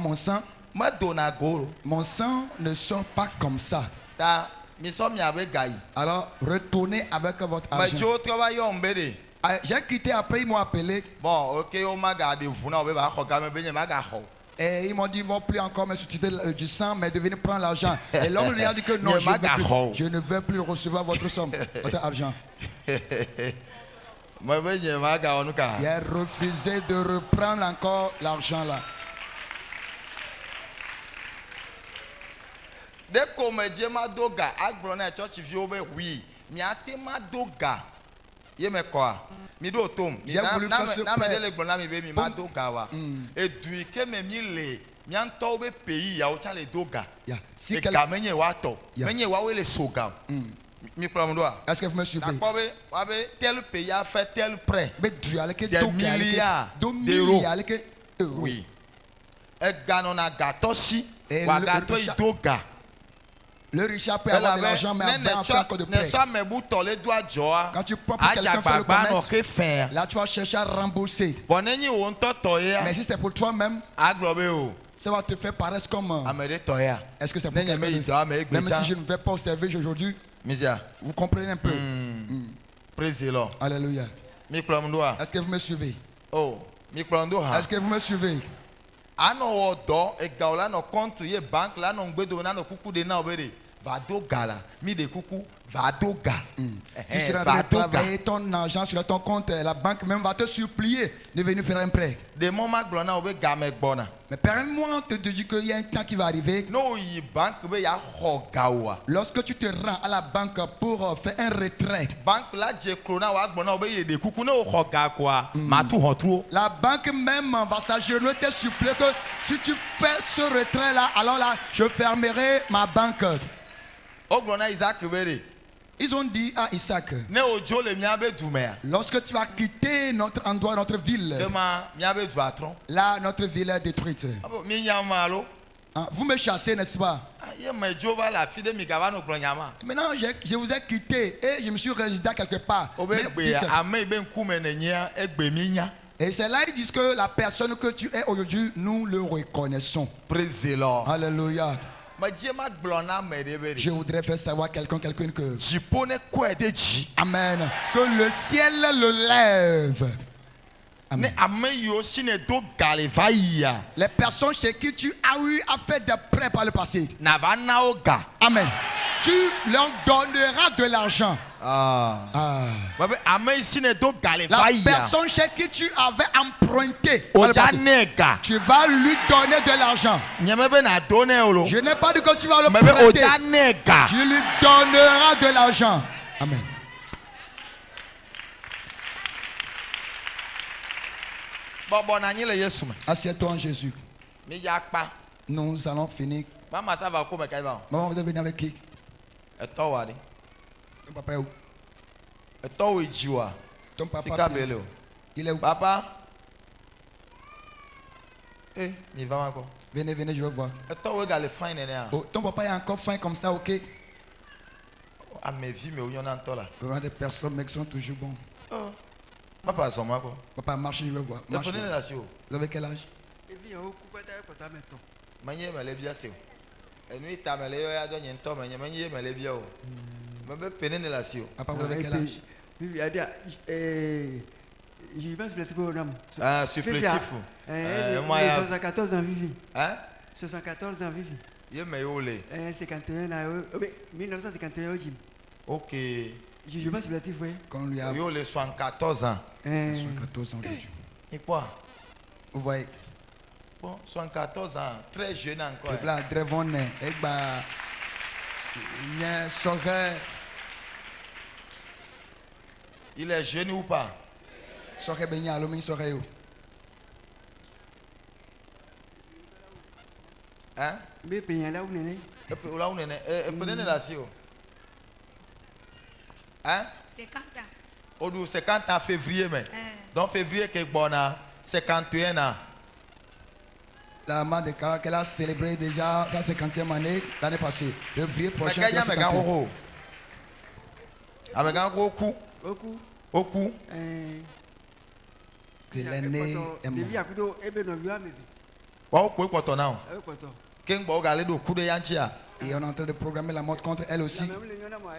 medona go mon sang ne sort pas comme ça. ta misɔ miabe ga yi Alors retournez avec votre argent. medzo trɔ va yɔm be ɖe Ah, j'ai quitté après, ils m'ont appelé bon ok wo maga ɖe ʋu na wo be va xɔ game be nye maga xɔ o. et ils m'ont dit, ils vont plus encore me soutirer du sang, mais de venir prendre l'argent. Et l'homme de Dieu a dit que non, Ne je, veux m'agarre. plus, je ne veux plus recevoir votre somme, votre argent. me be nye maga wɔ nu ka Il a refusé de reprendre encore l'argent là. Dès qu'on me dit ma doga, agbrona church vio be oui. Mi ate ma doga. Ye me quoi? Mi do tom. Mi J'ai voulu faire ce na me prêt. de le gbona mi be mi ma doga wa. Et du ke me mi le. Mi anto be pays ya o cha le doga. Yeah. Si Et quel- ka menye wa to. Yeah. Menye wa we le soga. Mi problem do. Est-ce que vous me suivez? Wa be tel pays a fait tel prêt. Mais Dieu, avec Des milliards d'euros. Oui. Et ganona gatoshi. Et Wa le gato Richard- doga. Le Richard peut avoir de l'argent, mais avoir encore encore de prêt. Quand tu prends pour quelqu'un faire le commerce, là tu vas chercher à rembourser. Mais si c'est pour toi-même, ça va te faire paraître comme. Est-ce que c'est pour quelqu'un d'autre? Même si je ne vais pas au service aujourd'hui, vous comprenez un peu. Praise the Lord. Alléluia. Est-ce que vous me suivez? Oh, Est-ce que vous me suivez? ano odo egaola no compte ye bank la no ngbedo na no kuku de na obere va do gala mi de kuku va do ga. Tu seras en train de travailler ton argent sur ton compte, la banque même va te supplier de venir faire un prêt. De moment glona obe game gbona. Mais permets-moi de te dire qu'il y a un temps qui va arriver. No yi bank be ya ho gawa. Lorsque tu te rends à la banque pour faire un retrait, Bank la je krona wa gbona obe ye de kuku no ho ga kwa ma tu ho tuo. la banque même va s'agenouiller te supplier que si tu fais ce retrait là, alors là, je fermerai ma banque. O glona Isaac bere. Ils ont dit à Isaac, Ne ojo le mia be dumea. lorsque tu vas quitter notre endroit, notre ville, Dema mia be du atron. là, notre ville est détruite. Abo mi nyama lo. Hein, vous me chassez, n'est-ce pas? Ye me jova la fi de mi gava no glonyama. Maintenant, je vous ai quitté et je me suis résidé quelque part. Obe Mais gbe dites- ame be nkume ne nya egbe mi nya. Et c'est là ils disent que la personne que tu es aujourd'hui, nous le reconnaissons. Praise the Lord. Alléluia. Ma je ma glona me de bere. Je voudrais faire savoir quelqu'un que... Jipone kwa de ji. Amen. Que le ciel le lève. Ne Amen. ame yo shine do gale vaya. Les personnes chez qui tu as eu à faire des prêts par le passé. Na va na oga. Amen. Tu leur donneras de l'argent. Ah. Ah. Babe ame shine do gale La vaya. personne chez qui tu avais emprunté par le Oja passé, nega. tu vas lui donner de l'argent. Nyame be na donne olo. Je n'ai pas dit que tu vas le Babe prêter. oja nega. Tu lui donneras de l'argent. Amen. Bobo na nyi le Yesu me. Assieds-toi en Jésus. Mi ya pa. Nous allons finir. Mama ça va ko me kai ba. Maman, vous êtes venu avec qui? Eto wa de. Ton papa est où? Eto wo jiwa. Ton Fika papa, bele o. il est où? Papa. Mi va encore. Venez, venez, je vais voir. Eto wo gale fine ne a. Oh, ton papa est encore fin comme ça, ok? A me vi me o yon na to la. Vraiment, des personnes, mais qui sont toujours bons. Oh. Papa so ma ko. Papa, marchez, je vais voir. Le Marchez. prenez la sio. Vous avez quel âge? Manye me le bia se. Enu ita me le yo ya do nyi nto me manye me le bia o. Me be pene ne la sio. Papa, vous avez quel âge? Je pense que c'est pour l'homme. Ah, supplétif. Moi ya. 74 ans vivi. Hein? 74 ans vivi. Ye me yo le. 51 ans. 1951 au gym. OK. Je pense que c'est pour Quand on lui a Yo le 74 ans. 14 ans aujourd'hui. Et quoi? Vous voyez, Bon, 74 ans, très jeune encore. et là, Drevon, et bah, il y a Soré, Il est jeune ou pas? Soré Benya, l'homme, Soré. Hein? Mais payant là où on est. Et puis là on est prenez la sio. Hein? 50 ans. Au 50 ans février mais. Donc février que bon 51 ans. La maman de Kara qu'elle a célébré déjà sa 50e année l'année passée. Février Mais prochain, quand c'est y a la mes gars 50e. gros. Avec un gros coup. Beaucoup. Au coup. Que l'année est Les morte. vies à couteau, et bien, on lui a mis. Wa ko ko to now. Quoi, Ken bo ga le do coup de yanchia. Et on est en train de programmer la mort contre elle aussi. même les gens, moi,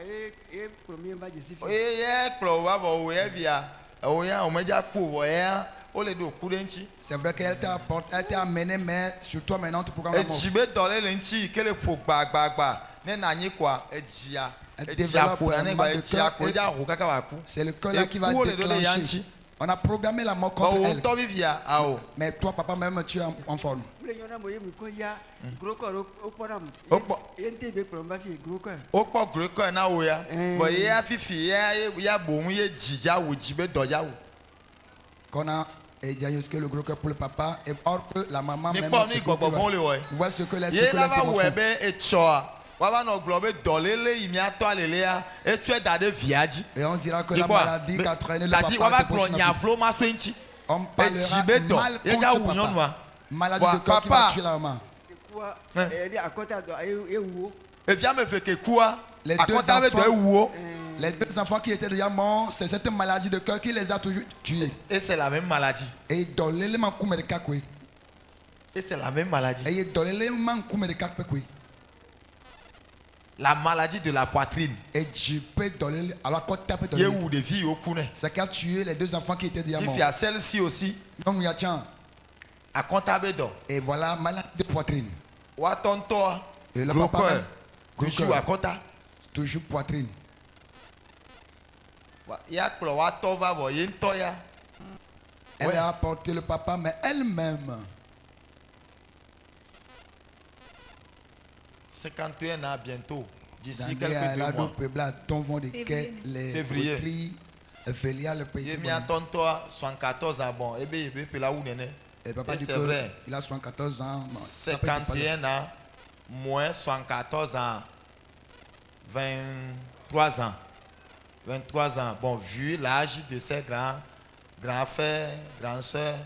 et premier badge ici. Oye ye klo wa bo we bia. O ya o meja ku wo ya. O le do coup de nchi. C'est vrai qu'elle t'a apporté, elle t'a amené, mais sur toi maintenant tu programmes la E mort. jibe dole le nchi kele fo gba. Ne na nyi kwa e jia. Elle E jia développe ko na un ne mal ba de e jia cœur ko et- ja ro kaka wa ku. C'est le cœur là qui va déclencher. On a programmé la mort Bon, contre on elle. t'a vu via. Ah oh. Mais toi, papa, même tu es en forme. Mule nyɔna mo ye mu ko ya gros corps o kpɔna mu. Okpɔ. Ye n te be kplɔ n ba fi gros corps. O kpɔ gre kɔ na wo ya. Mm. Bon, ye afifi ya bon ye dzidza wo dzibe dɔdza wo. Qu'on a diagnostiqué le gros cœur pour le papa. Et or que la maman Ni même. kpɔ se ni préoccupe. gbɔgbɔ fún le wɔ ye. Voilà ce que les Ye la va psychologues wɔ font. be etsɔa. Wa va nɔ gblɔ be dɔlele yi miatɔ alelea etsɔe da ɖe via dzi. Et on dira que Ni la kpɔa, maladie qu'a traîné le ça papa. dit wa va était pour gblɔ son appui. nyaflo ma so ŋuti. On parlera Edzibetɔ mal ye contre dza ce wu papa. nyɔnua. Maladie Wa de cœur qui papa. va tuer la maman. Ekua Hein? ɛdi akɔta dɔ e wo. Evia me ve ke kua. Les deux Akɔta be dɔ enfants. ewuwo. Les deux enfants qui étaient déjà morts, c'est cette maladie de cœur qui les a toujours tués. Et c'est la même maladie. Et dans l'élément de kakwe. Et c'est la même maladie. Et dans l'élément de kakwe. La maladie de la poitrine. Et tu peux dans l'élément. Alors quand tu tapes dans Ye l'élément. wu de vie au kune. C'est qui a tué les deux enfants qui étaient déjà Il morts. y a celle-ci aussi. Donc il y a tiens. À Contabedo. Et voilà, maladie de poitrine. Wa tonto. Et le Gros papa. cœur. Gros Toujours cœur. à Conta. Toujours poitrine. Ya klo wa to va vo ye nto ya. Elle Ouais. a apporté le papa, mais elle-même. 51 ans bientôt. D'ici Dans quelques la 2 mois. double ton vent de quai, les Février. poteries, filiales, le pays. Ye mi a tonto 74 ans bon. Ebe ebe pe la ou nene. Et papa Et dit c'est vrai. qu'il a 74 ans. Bon, ça peut être pas- 51 ans moins 74 ans. 23 ans. 23 ans. Bon, vu l'âge de ses grands frères, grands soeurs.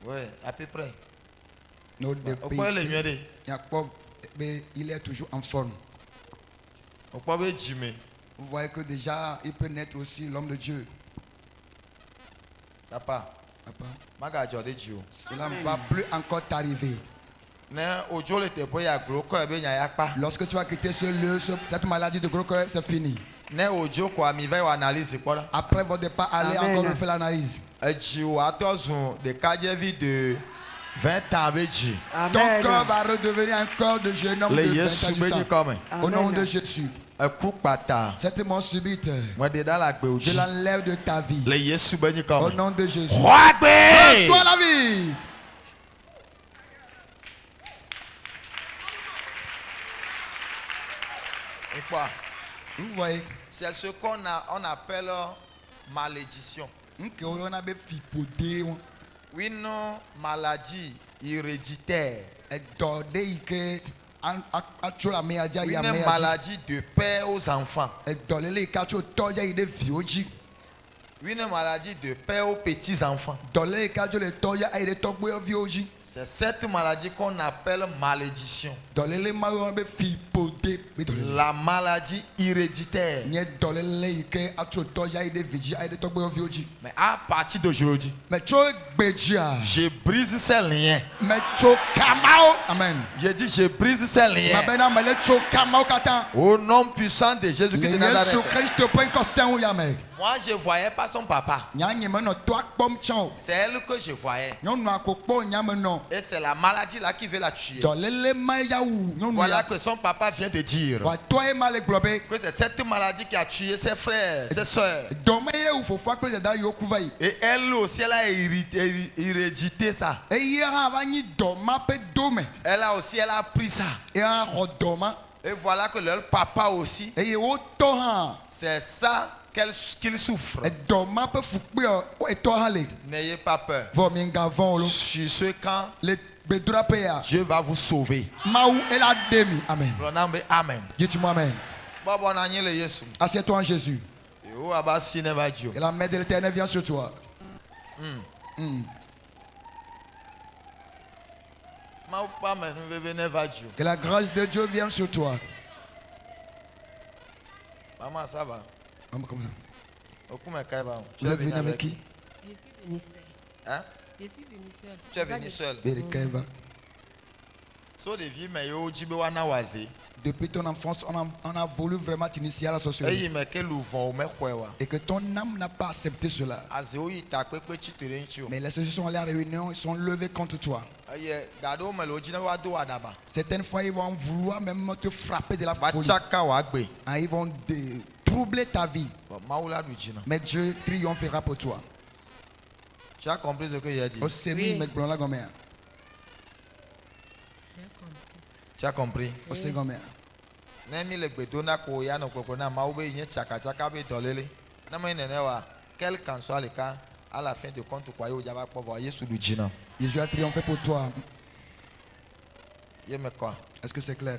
Oui, à peu près. Notre Au pays, point les mieux de. Jacob, mais il est toujours en forme. Au point de Jimmy. Vous voyez que déjà, il peut naître aussi l'homme de Dieu. Papa, Papa, maga jode Dieu. cela ne va plus encore t'arriver. Ne ojo le te boya gros ko ebe nya yakpa. Lorsque tu vas quitter ce lieu, cette maladie de gros cœur, c'est fini. Ne ojo ko mi va analyse ko la. Après votre départ, allez Amen. encore refaire l'analyse. Eji o atozun de kadjevi de 20 ans beji. Ton Amen. corps va redevenir un corps de jeune homme de Le 20 Yesu ans. beji comme. Au nom Amen. de Jésus. Eku pata. Cette mort subite, Moi de dans la gbe je oji. l'enlève de ta vie. Le Yesu beji Au comme. nom de Jésus. Croix-gbe. Reçois la vie. Et quoi? Vous voyez, C'est ce on appelle malédiction. on a des fipodés, Oui, non, maladie héréditaire. et dordé que a tu la meilleure Oui, ya non, meilleure maladie de père aux enfants. et dordé les cas tu toya il est vieux. Oui, non, maladie de père aux petits enfants. Dordé les cas tu le toya il est tombé vieux. C'est cette maladie qu'on appelle malédiction. Dordé les marron be fipodé. La maladie héréditaire. Ni dordé les que a tu toya il est vieux il est tombé vieux. Mais à partir d'aujourd'hui, Mais tu bedia. je brise ces liens. Mais tu kamao. Amen. Je dis, je brise ces Ma liens. bena mele tu kamao katan. Au nom puissant de Jésus-Christ de Le Nazareth. Jésus Christ point que c'est où yame. Moi, je ne voyais pas son papa. Nyanye me no toi pom chao. C'est elle que je voyais. Nyɔnu akokpo nyame no. Et c'est la maladie là qui veut la tuer. Dɔlele ma ya wu nyɔnu Voilà ya. que son papa vient de dire. Wa tɔ ye ma le gblɔ be. Que c'est cette maladie qui a tué ses frères, ses soeurs. Dɔmɛ ye wu fofoa kple dada yiwo ku va yi. Et elle aussi, elle a hérédité ça. Eye hã va nyi dɔma ƒe dome. Elle a pris ça. Eye hã xɔ dɔma. Et voilà que leur papa aussi, Eye wotɔ hã. c'est ça qu'il souffre. Dɔma ƒe fukpe etɔ hã le. N'ayez pas peur. Vɔ mi nga vɔn lo. Sur ce camp, Le gbedoɖaƒe ya. Dieu va vous sauver. Mawu ela de mi. Amen. Prenons amen. Dis-moi amen. Bon, on a le Jésus. Assieds-toi en Jésus. Et où a si ne va Dieu. Et la main de l'Éternel vient sur toi. Ma pas mais nous venons va Dieu. Que la grâce de Dieu vienne sur toi. Maman, ça va. Comme ça. Okume Kaiba. Vous êtes venu avec qui? Je suis venu seul. Hein? Je suis venu seul. Tu es venu seul. Berikaiva. So de vie mais yo jibe wana waze. Depuis ton enfance, on a voulu vraiment t'initier à la sorcellerie. Eyi me ke luvon me kwewa. Et que ton âme n'a pas accepté cela. Aze o yita pepe chitere nchi o. Mais les sociétés sont allés en réunion, ils sont levés contre toi. Aye gado me lo jina wa do adaba. Certaines fois, ils vont vouloir même te frapper de la Ba folie. chaka wa gbe. Ah, ils vont troubler ta vie. Bon, Maoula du Djina. Mais Dieu triomphera pour toi. Tu as compris ce que j'ai dit? Au semi, mais blonde la gomme. J'ai compris. Tu as compris? Au semi gomme. Nemi le gbedona ko ya no koko na maube yin chaka chaka be dolele. Na mo nene wa quel qu'en soit le cas à la fin de compte quoi yo jaba po voir Yesu du Djina. Jésus a triomphé pour toi. Ye me quoi? Est-ce que c'est clair?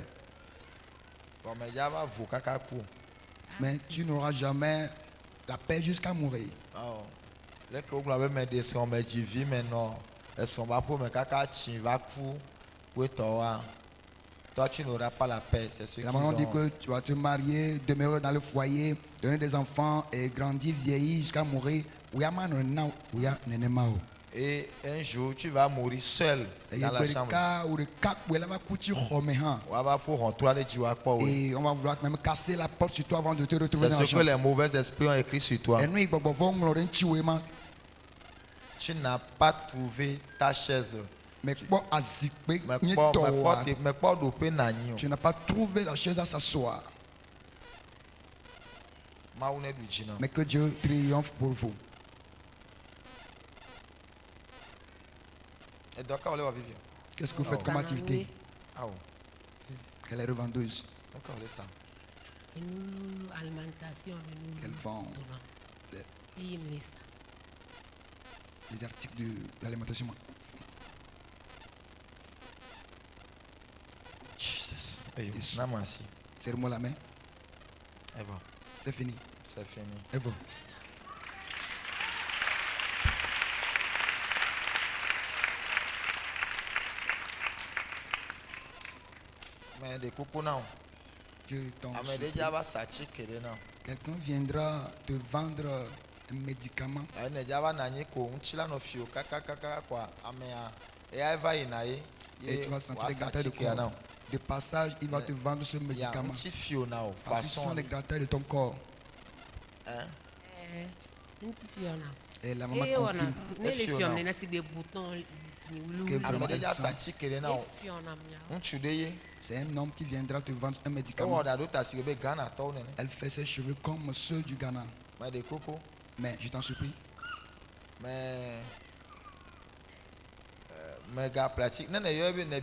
Bon mais jaba vous kaka ku. Mais tu n'auras jamais la paix jusqu'à mourir. Oh. Le ko glo be me de son me jivi me no. E son ba po me kaka chin va ku. Pour toi. Toi, tu n'auras pas la paix. C'est ce qu'ils La maman dit ont. que tu vas te marier, demeurer dans le foyer, donner des enfants et grandir, vieillir jusqu'à mourir. Et un jour, tu vas mourir seul dans la chambre. Et on va vouloir même casser la porte sur toi avant de te retrouver C'est dans la ce que chambre. les mauvais esprits ont écrit sur toi. Et nous, Tu n'as pas trouvé ta chaise. mais tu n'as pas trouvé la chaise à s'asseoir. Mais que Dieu triomphe pour vous. Qu'est-ce que vous faites comme activité? Elle est revendeuse. Et nous, alimentation, nous. Qu'elle vend Et il me laisse ça. les articles de l'alimentation. Jesus. Yes. Namasi. Serre-moi la main. Eva. C'est fini. C'est fini. Et vous? Mais des coucou non. Dieu t'en Ah mais supplie. déjà va sachi kere non. Quelqu'un viendra te vendre un médicament. Ah ne déjà va nanye ko unchila no fio kaka kaka kwa amea. Et eva inaye. Et tu vas sentir les gratteurs de corps. De passage, il va te vendre ce Ya médicament. unchi fio na o Parce que ce sont façon. les gratteurs de ton corps. Hein? Une petite fille, on a. Et la maman Et on a. confirme. Les filles, on Fiona. a c'est des boutons. Que Ah mais vraiment déjà elle sent. sachi kere na o. Les filles, on a mis. Unchu de ye. C'est un homme qui viendra te vendre un Ko médicament. wada do ta sibe Ghana to nene. Elle fait ses cheveux comme ceux du Ghana. Mais des coco. Mais je t'en supplie, Mais gars pratique nene yo be ne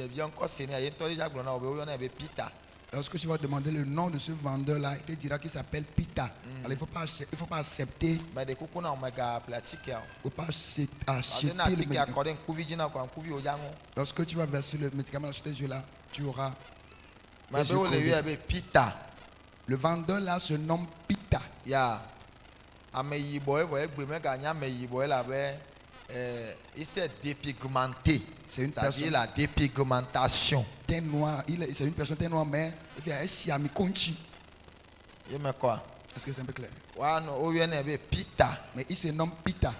bien encore seni aye to déjà glona obe yo na be Peter. lorsque tu vas demander le nom de ce vendeur-là, il te dira qu'il s'appelle Pita. Alors il ne faut pas accepter, Mais des coco na mega pratique ya. il ne faut pas acheter Parce le que na tiki médicament. accordé kuvi jina kwa kuvi ojango. Lorsque tu vas verser le médicament sur tes yeux-là, tu auras. Mais les be yeux o le crevés. yo be Peter. Le vendeur-là se nomme Pita. Ya ameyibo evo egbe mega nya ameyibo la be il s'est dépigmenté. C'est une Ça dit personne la dépigmentation. teint noir. C'est une personne teint noir, mais il fait un siami conchi. Il me quoi? Est-ce que c'est un peu clair? Wa no o yo na be Peter. Mais il se nomme Pita.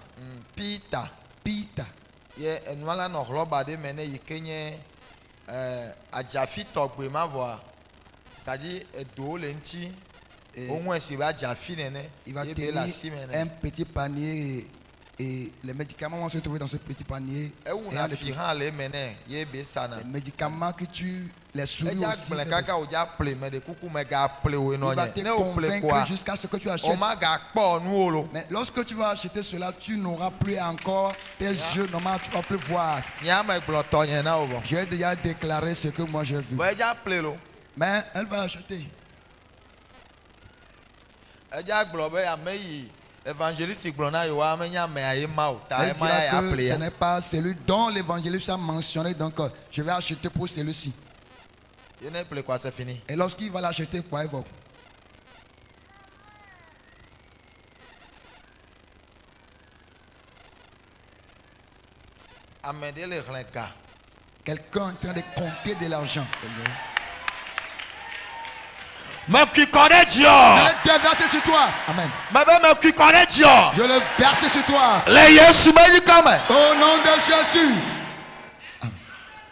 Peter. Pita. Ye enwala no roba de mene yikenye ajafi togbe ma voa. Ça dit do le nti Et au moins si va ajafi nene il va ye be tenir la si mene. un petit panier et les médicaments vont se trouver dans ce petit panier. E wu Et na les fi han le mene ye be sana. médicaments que tu les souris Eja aussi. gble kaka o ja ple me de kuku me ga ple o no Il va te nye. Ne o ple convaincre quoi? jusqu'à ce que tu O achètes. ma ga po nu olo. Mais lorsque tu vas acheter cela, tu n'auras plus encore tes yeux normaux, tu ne vas plus voir. Nya me glo to nye na o bo. J'ai déjà déclaré ce que moi j'ai vu. Bo eja ple lo. Mais elle va acheter. Eja glo be ya me yi évangéliste glo na yo wa me nya me aye ma o. Ta Elle e ma ya dira ple que ce ya. n'est pas celui dont l'évangéliste a mentionné, donc je vais acheter pour celui-ci. Ye ne ple quoi c'est fini. Et lorsqu'il va l'acheter, quoi il va? Amede le renka. Quelqu'un est en train de compter de l'argent. Mais qui connaît Dieu. Je vais déverser sur toi. Amen. Mais qui connaît Dieu. Je le verse sur toi. Le Yesu me di kama. Au nom de Jésus.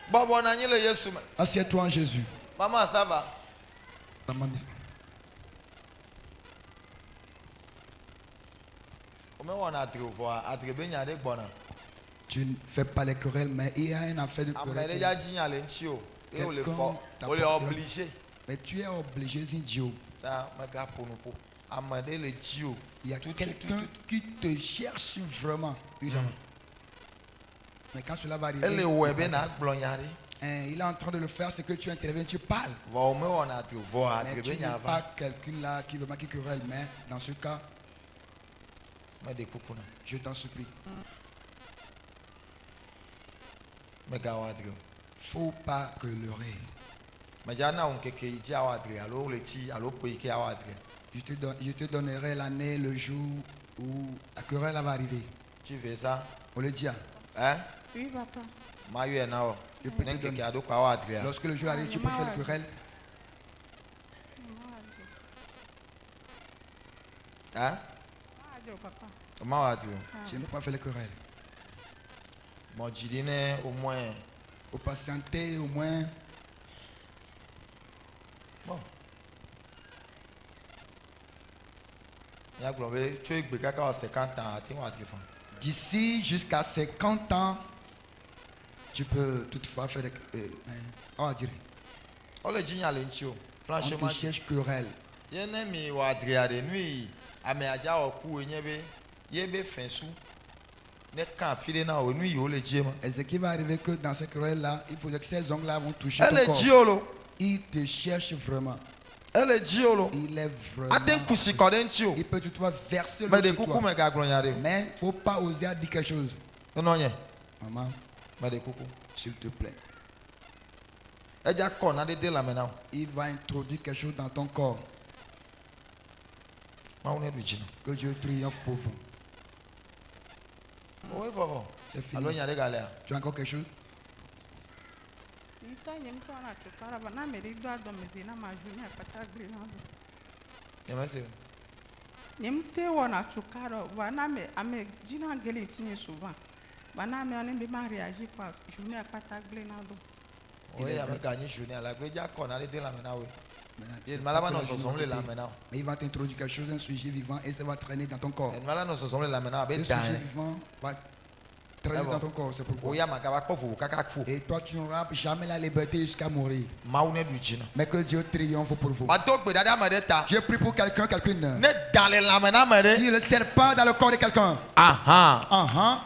Bobo na nyi le Yesu me. Assieds-toi en Jésus. Maman ça va. Maman. Comment on a trouvé voir attribuer nya de gbona. Tu ne fais pas les querelles, mais il y a une affaire de Amede querelle. ja ji nya le nti o. Et on le Quelqu'un fort. t'a On le porté- obligé. Mais tu es obligé, Zindio. Ça me ga ponu po. Amade le Dio. Il y a quelqu'un qui te cherche vraiment. Mais quand cela va arriver, Elle est webe na glonyari. il est en train de le faire, c'est que tu interviens, tu parles. Va o me wona te vo a Mais te tu be n'es nya pas va. quelqu'un là qui veut qui querelle, mais dans ce cas, Me de kukuna. je t'en supplie, Me ga wa te. faut pas leurrer. Me ja na on keke iji awa te alo le ti alo po ike awa te. Je te donnerai l'année, le jour où la querelle va arriver. Tu veux ça? On le dit. Hein? Oui, papa. Ma yu na o. Je peux te Nen keke donner. ado kwa awa te. Lorsque le jour arrive, tu peux faire la querelle. Hein? Papa. Ma wa te. Je ne peux pas faire la querelle. Mon jidine au moins. Faut patienter au moins. Bon. Ya globe, tu es kaka o 50 ans, ati wa te fa. D'ici jusqu'à 50 ans, tu peux toutefois faire on va dire, O le jinya le nchi o. on Franchement, te cherche querelle. yene mi wa te ade nui ame aja o ku enye be ye be fensu. Ne kan file na o nui o le jema. Et ce qui va arriver que dans ces querelles-là, il faudrait que ces ongles-là vont toucher Elle ton est corps. diolo. Il te cherche vraiment. Elle est diolo. Il est vraiment. Aten kusi koden nchi o. Il peut toutefois verser Me l'eau de sur kuku toi. me ga glonyare. Mais il ne faut pas oser à dire quelque chose. Non nye. Maman, Me de kuku. s'il te plaît. E ja ko na de la mena. Il va introduire quelque chose dans ton corps. Ma une du jina. Que Dieu triomphe pour vous. Oui, favo. C'est fini. Alo nyare galea. Tu as encore quelque chose? Yemese. Nimte wana chukaro wana me ame jina geli tini souvent. Bana me on be mariage kwa journée à patagle na do. Oui, ya me gagner journée à la gbe ja ko na de la mena we. C'est Il pas malaba que no la so journée somle la côté. mena. Mais il va t'introduire quelque chose, un sujet vivant, et ça va traîner dans ton corps. Il malaba no so somle la mena be Ce dan. sujet vivant va traîner dans ton corps, c'est O pourquoi. ya makaba ko fu kaka ku. Et toi, tu n'auras jamais la liberté jusqu'à mourir. Ma une du jina. Mais que Dieu triomphe pour vous. Ma to gbe dada ma de ta. Dieu prie pour quelqu'un, quelqu'une. Ne dans les la mena ma de. Si le serpent dans le corps de quelqu'un, Aha.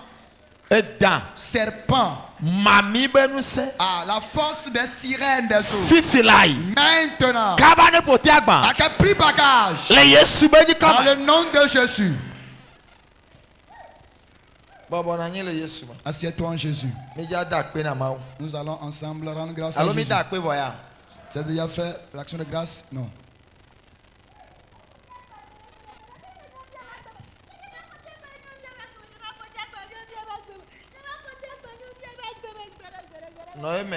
Et dans. serpent, Mami benuse. la force des sirènes des eaux. Fifilai. Maintenant, Kabane potiagba. à quel prix bagage, Le Yesu bedi dans kama. le nom de Jésus, Bobo na nyele Yesu ma. assieds-toi en Jésus. Me ja da pe na ma o. Nous allons ensemble rendre grâce à Alo mi Jésus. da pe voya. Tu as déjà fait l'action de grâce? Non. Noeme.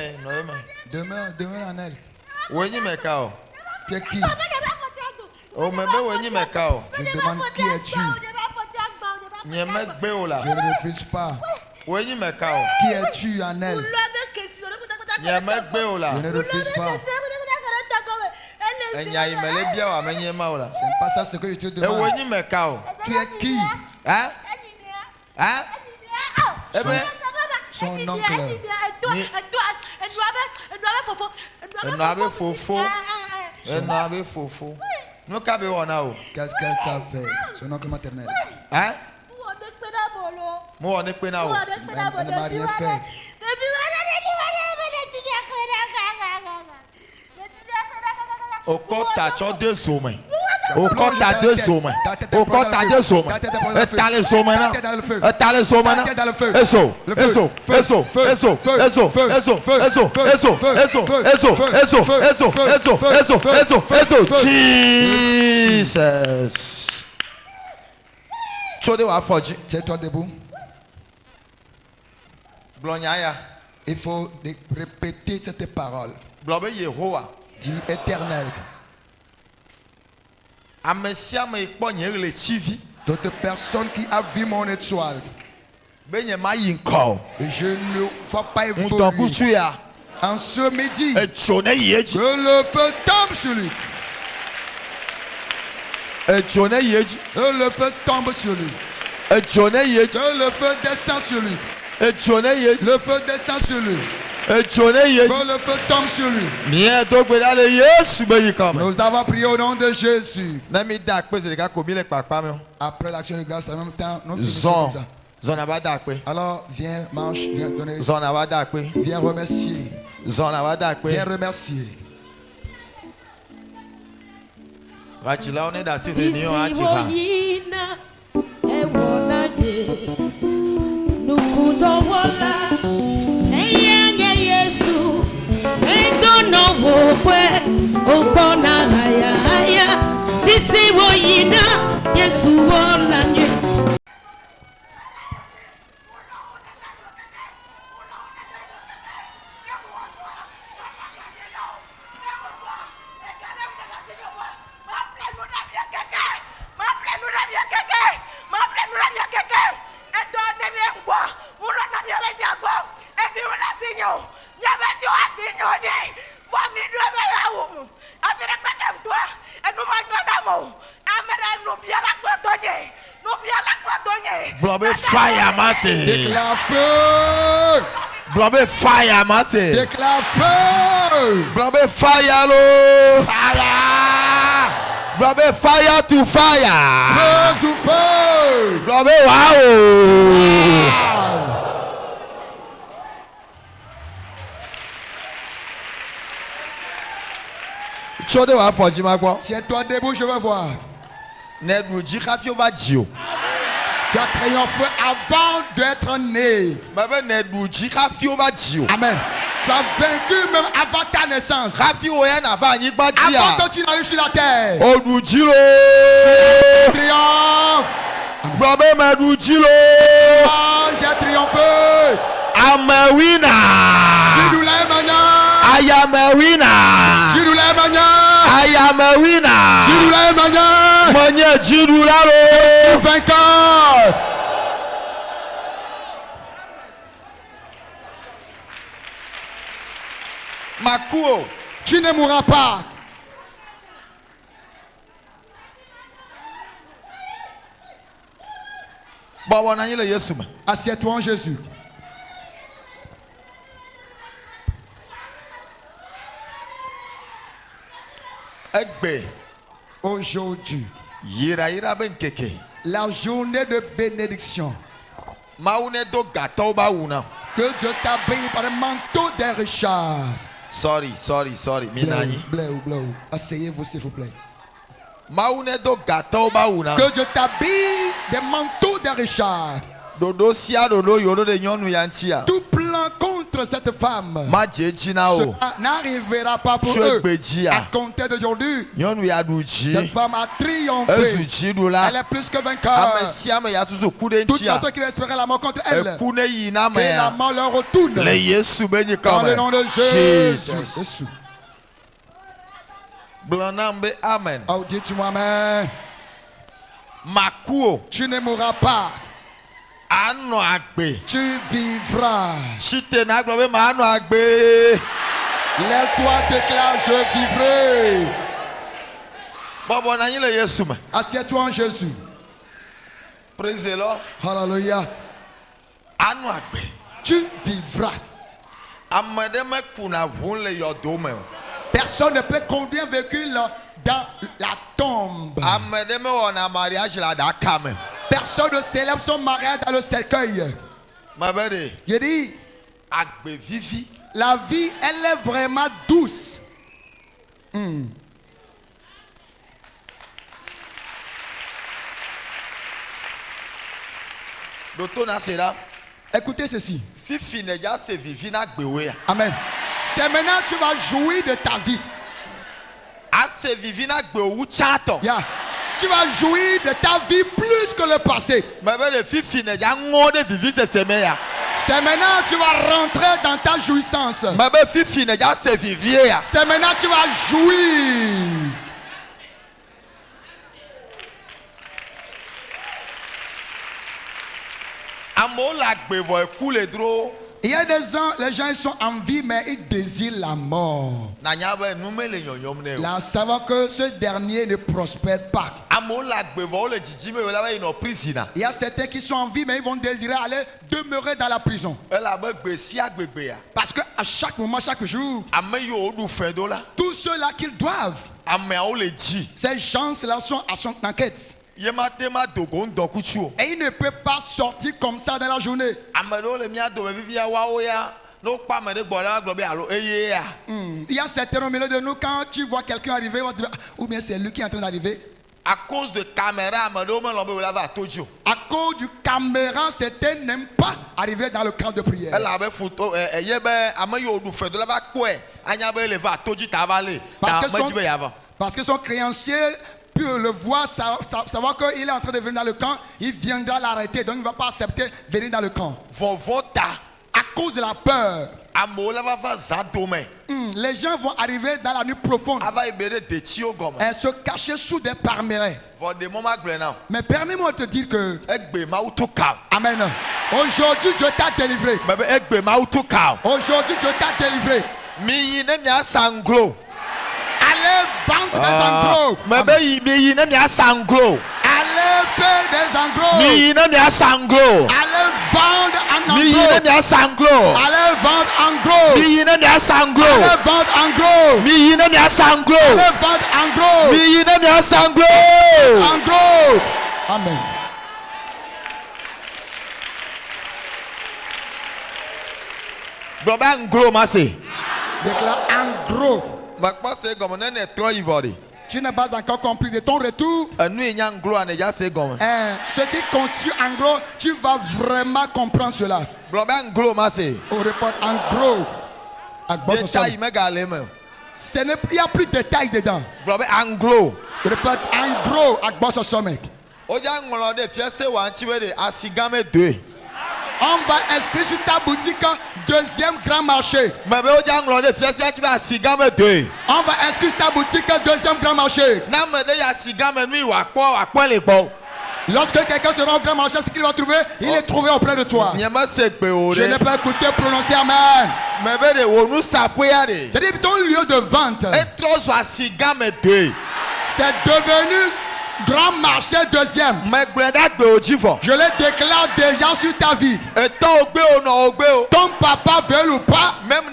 Demeure en elle. Wenyi me ka o. Tu es qui? O me be wenyi me ka o. Je demande qui es-tu? Nye me gbe o la. Je ne refuse pas. Wenyi me ka o. Qui es-tu en elle? Nye me gbe o la. Je ne refuse pas. Enya yi me le bia wa me nye ma o la. C'est pas ça ce que je te E demande. wenyi me ka o. Tu es qui? Hein? Hein? Ebe Son oncle. eno abe fofo. Eno abe fofo. No ka be wona o. Qu'est-ce qu'elle t'a fait? Son oncle maternel. Hein? Mo won ni pe na o. Elle ne m'a rien fait. Okota cho de zome. Okota de zome. Okota de zome. Etale zome na. Etale zome na. Eso. Eso. Eso. Eso. Eso. Eso. Eso. Eso. Eso. Eso. Eso. Eso. Eso. Eso. Eso. Eso. Jesus. Chode wa foji. Tiens-toi debout. Blonya ya. Il faut répéter cette parole. Blobe Yehowa. Dis éternel. Amesia me ikpo nye le chivi. Toute personne qui a vu mon étoile, Be nye ma yi nko. et je ne vois pas Ntonku évoluer. tu ya. En ce midi, Echone yeji. que le feu tombe sur lui. Echone yeji. Que le feu tombe sur lui. Echone yeji. Que le feu descend sur lui. Echone yeji. Le feu descend sur lui. Que le feu tombe sur lui. Nous avons prié au nom de Jésus. Après l'action de grâce, en même temps, nous finissons comme ça. Alors, viens, marche, viens donner. Viens remercier. Viens remercier. Fire, massé. Déclare feu. Blobé fire, massé. Déclare feu. Blobé fire, lo. Fire. Blobé fire to fire. Feu to feu. Blobé wow. Chode wa foji ma gbo. Tiens-toi debout, je veux voir. Nedru ji kafio va jio. Tu as triomphé avant d'être né. Amen. Tu as vaincu même avant ta naissance. Avant que tu n'arrives sur la terre. Triomphe. J'ai triomphé. I'm a winner. I am a winner. I am a winner. Manya Jirularo. Vainqueur. Makuo. Tu ne mourras pas. Assieds-toi en Jésus. Aujourd'hui, la journée de bénédiction, que Dieu t'habille par le manteau des richards. Sorry. Bleu. Asseyez-vous s'il vous plaît. Que Dieu t'habille des manteaux des richards. Tout plan contre cette femme n'arrivera pas pour eux. À compter d'aujourd'hui, cette femme a triomphé. Elle est plus que vainqueur. Toute personne qui va espérer la mort contre elle, que la mort leur retourne. Dans le nom de Jésus. Amen. Oh, dis-moi amen. Makuo. Tu ne mourras pas. Tu vivras. Lève-toi, déclare, je vivrai. Assieds-toi en Jésus. Praise the Lord. Hallelujah. Tu vivras. Personne ne peut conduire un véhicule dans la tombe. Personne ne célèbre son mariage dans le cercueil. Je dis, la vie, elle est vraiment douce. Écoutez ceci. Amen. C'est maintenant que tu vas jouir de ta vie. Yeah. Tu vas jouir de ta vie plus que le passé. C'est maintenant que tu vas rentrer dans ta jouissance. C'est maintenant que tu vas jouir. Il y a des gens, les gens ils sont en vie mais ils désirent la mort. Là, savoir que ce dernier ne prospère pas. Amo la gbevon le djidjime yo la ba ino prison. Il y a certains qui sont en vie, mais ils vont désirer aller demeurer dans la prison. Elle a be gbesi agbegbe ya. Parce qu'à chaque moment, chaque jour, Ame yo du fin do la. tous ceux-là qu'ils doivent, Ame a o le dji. ces gens-là sont à son enquête. Yema tema dogon dokuchu. Et ils ne peuvent pas sortir comme ça dans la journée. Ame do le mia do be vivia wa o ya. No pa me de gbola gbo be alo eye ya. Il y a certains au milieu de nous, quand tu vois quelqu'un arriver, on va te dire, ou bien c'est lui qui est en train d'arriver. À cause de caméra, ame do me lombe la va tojo. À cause du caméra, certains n'aiment pas arriver dans le camp de prière. Elle avait photo yebe ame yo du fin do la va kwe. Anya be le va toji ta va le. Parce que son créancier peut le voir, savoir qu'il est en train de venir dans le camp, il viendra l'arrêter. Donc il ne va pas accepter de venir dans le camp. À cause de la peur. Les gens vont arriver dans la nuit profonde et se cacher sous des parmerets. Mais permets-moi de te dire que Amen. Aujourd'hui Dieu t'a délivré. Aujourd'hui Dieu t'a délivré. Allez vendre des engros. Allez faire des engros. Allez vendre en engros. Allez vendre en gros. Allez vendre en gros. Allez vendre en gros. En gros. Amen. Déclare en gros. Tu n'as pas encore compris de ton retour. Ce qui constitue en gros, tu vas vraiment comprendre cela. On répond en gros. Il n'y a plus de détails dedans. On répète en gros. On va inscrire sur ta boutique deuxième grand marché. On va inscrire sur ta boutique deuxième grand marché. Lorsque quelqu'un sera au grand marché, ce qu'il va trouver, il est trouvé auprès de toi. Je n'ai pas écouté prononcer Amen. C'est-à-dire ton lieu de vente, c'est devenu grand marché deuxième. Je le déclare déjà sur ta vie. Ton papa veut ou pas, même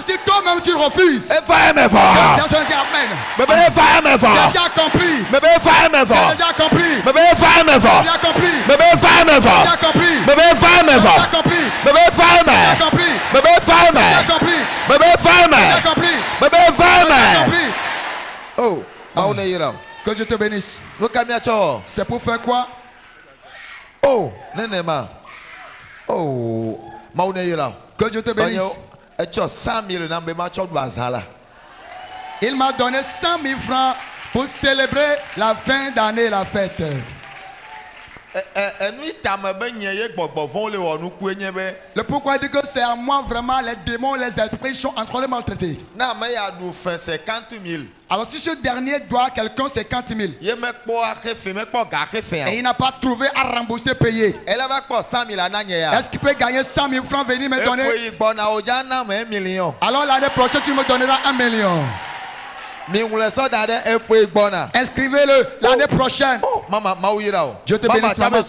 si toi-même tu refuses, Amen. C'est déjà compris. C'est déjà compris. C'est déjà compris. C'est déjà compris. Oh, que Dieu te bénisse. C'est pour faire quoi? Oh, Nenema. Oh, que Dieu te bénisse. Il m'a donné 100 000 francs pour célébrer la fin d'année, la fête. Le pourquoi il dit que c'est à moi vraiment, les démons, les esprits sont en train de maltraiter. Alors si ce dernier doit quelqu'un 50 000 et il n'a pas trouvé à rembourser, payer, est-ce qu'il peut gagner 100 000 francs, venir me donner? Alors l'année prochaine tu me donneras 1 million. Inscrivez-le l'année prochaine. Dieu te bénisse, maman.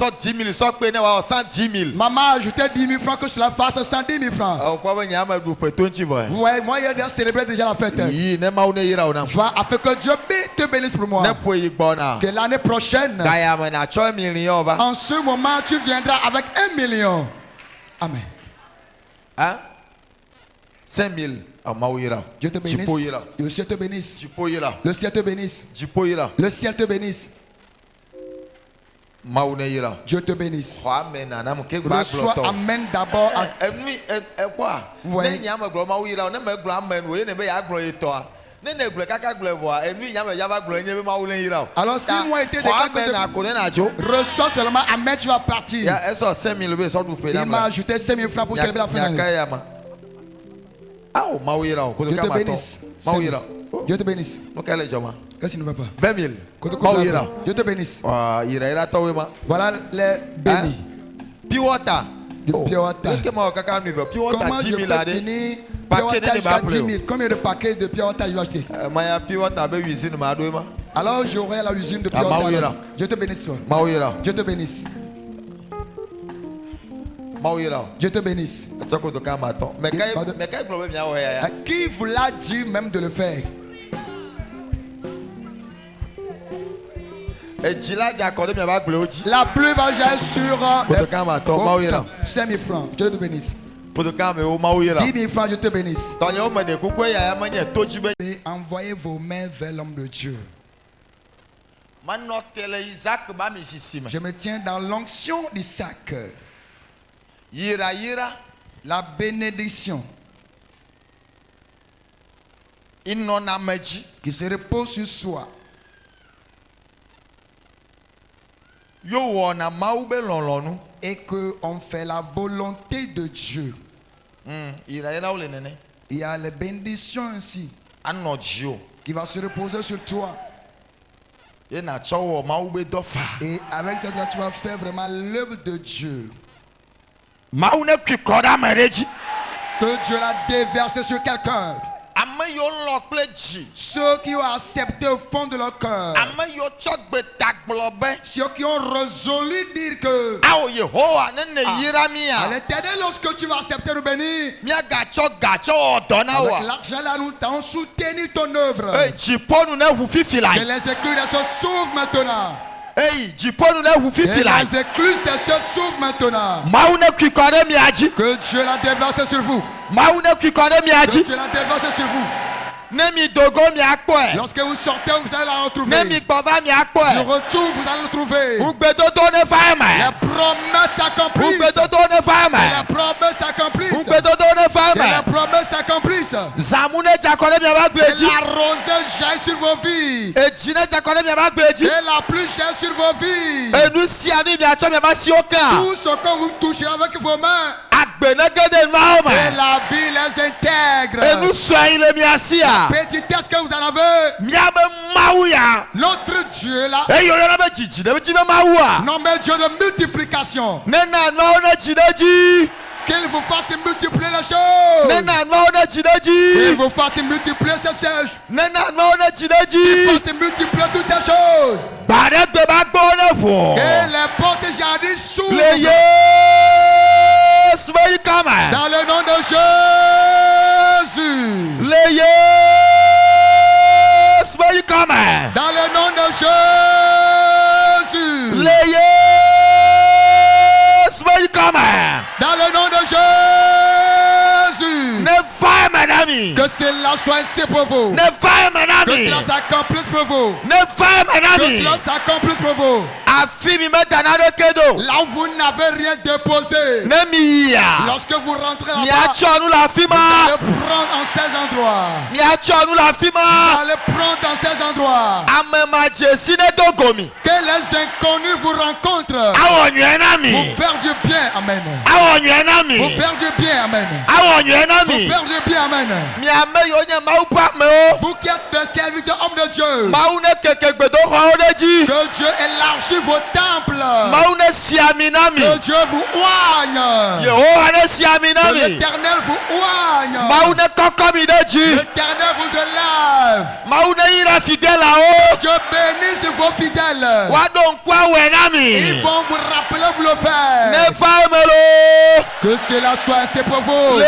Maman, ajoutez 10 000 francs, que cela fasse 110 000 francs. Ouais, moi, il a célébré déjà la fête. Va afin que Dieu te bénisse pour moi. Que l'année prochaine, en ce moment, tu viendras avec 1 million. Amen. Hein? 5 000. Dieu te bénisse. Le ciel te bénisse. Le ciel te bénisse. Le ciel te bénisse. Dieu te bénisse. Reçois Amen d'abord. Vous voyez? Alors si moi était reçois seulement Amen, tu vas partir. Il m'a ajouté 5 000 francs pour célébrer la fin d'année. Dieu te bénisse. Dieu te bénisse. Qu'est-ce qui ne va pas? 20 000. Dieu te bénisse. Voilà les bénis. Pure water. Pure water. Comment je peux finir Pure water jusqu'à 10 000? Combien de paquets de Pure water je vais acheter? Alors j'aurai à l'usine depuis Maouira. Je te bénisse. Maouira. Je te bénisse. Maouira. Je te bénisse. Mais quel problème y a? Qui vous l'a dit même de le faire? La pluie va jaillir sur 5 000 francs. Je te bénisse. 10 000 francs, je te bénisse. Et envoyez vos mains vers l'homme de Dieu. Je me tiens dans l'onction d'Isaac. La bénédiction qui se repose sur soi. Et qu'on fait la volonté de Dieu. Il y a les bénédictions ainsi qui va se reposer sur toi. Et avec ça, tu vas faire vraiment l'œuvre de Dieu. Que Dieu l'a déversé sur quelqu'un. Ceux qui ont accepté au fond de leur cœur. Ceux qui ont résolu dire que à l'Éternel, lorsque tu vas accepter le bénir, avec l'argent là, nous t'avons soutenu ton œuvre. Que les écluses des cieux s'ouvrent maintenant. Que les écluses des cieux s'ouvrent maintenant. Que Dieu l'a déversé sur vous. Que Dieu l'a déversé sur vous. Lorsque vous sortez, vous allez la retrouver. Du retour, vous allez le trouver. Les promesses s'accomplissent. Les promesses s'accomplissent. Les promesses s'accomplissent. La rosée jaillit sur vos vies. Et la pluie jaillit sur vos vies. Tout ce que vous touchez avec vos mains, et la vie les intègre. Petitesse que vous en avez, notre Dieu là, non mais Dieu de multiplication, qu'il vous fasse multiplier les choses, qu'il vous fasse multiplier ces choses, qu'il fasse multiplier toutes ces choses, et les portes jardins s'ouvrent dans le nom de Jésus. Dans le nom de Jésus. Dans le nom de Jésus. Que cela soit ainsi pour vous. Que cela s'accomplisse pour vous. Que cela s'accomplisse pour vous. Là où vous n'avez rien déposé, lorsque vous rentrez là-bas, vous allez prendre en ces endroits. Vous allez prendre dans ces endroits. Que les inconnus vous rencontrent. Vous faire du bien, amen. Vous faire du bien, amen. Vous faire du bien, amen. Vous qui êtes des serviteurs hommes de Dieu, que Dieu élargit vos temples. Que Dieu vous oigne. Que l'Éternel vous oigne. L'Éternel vous élève. Dieu bénisse vos fidèles. Ils vont vous rappeler, vous le faire. Que cela soit ainsi pour vous.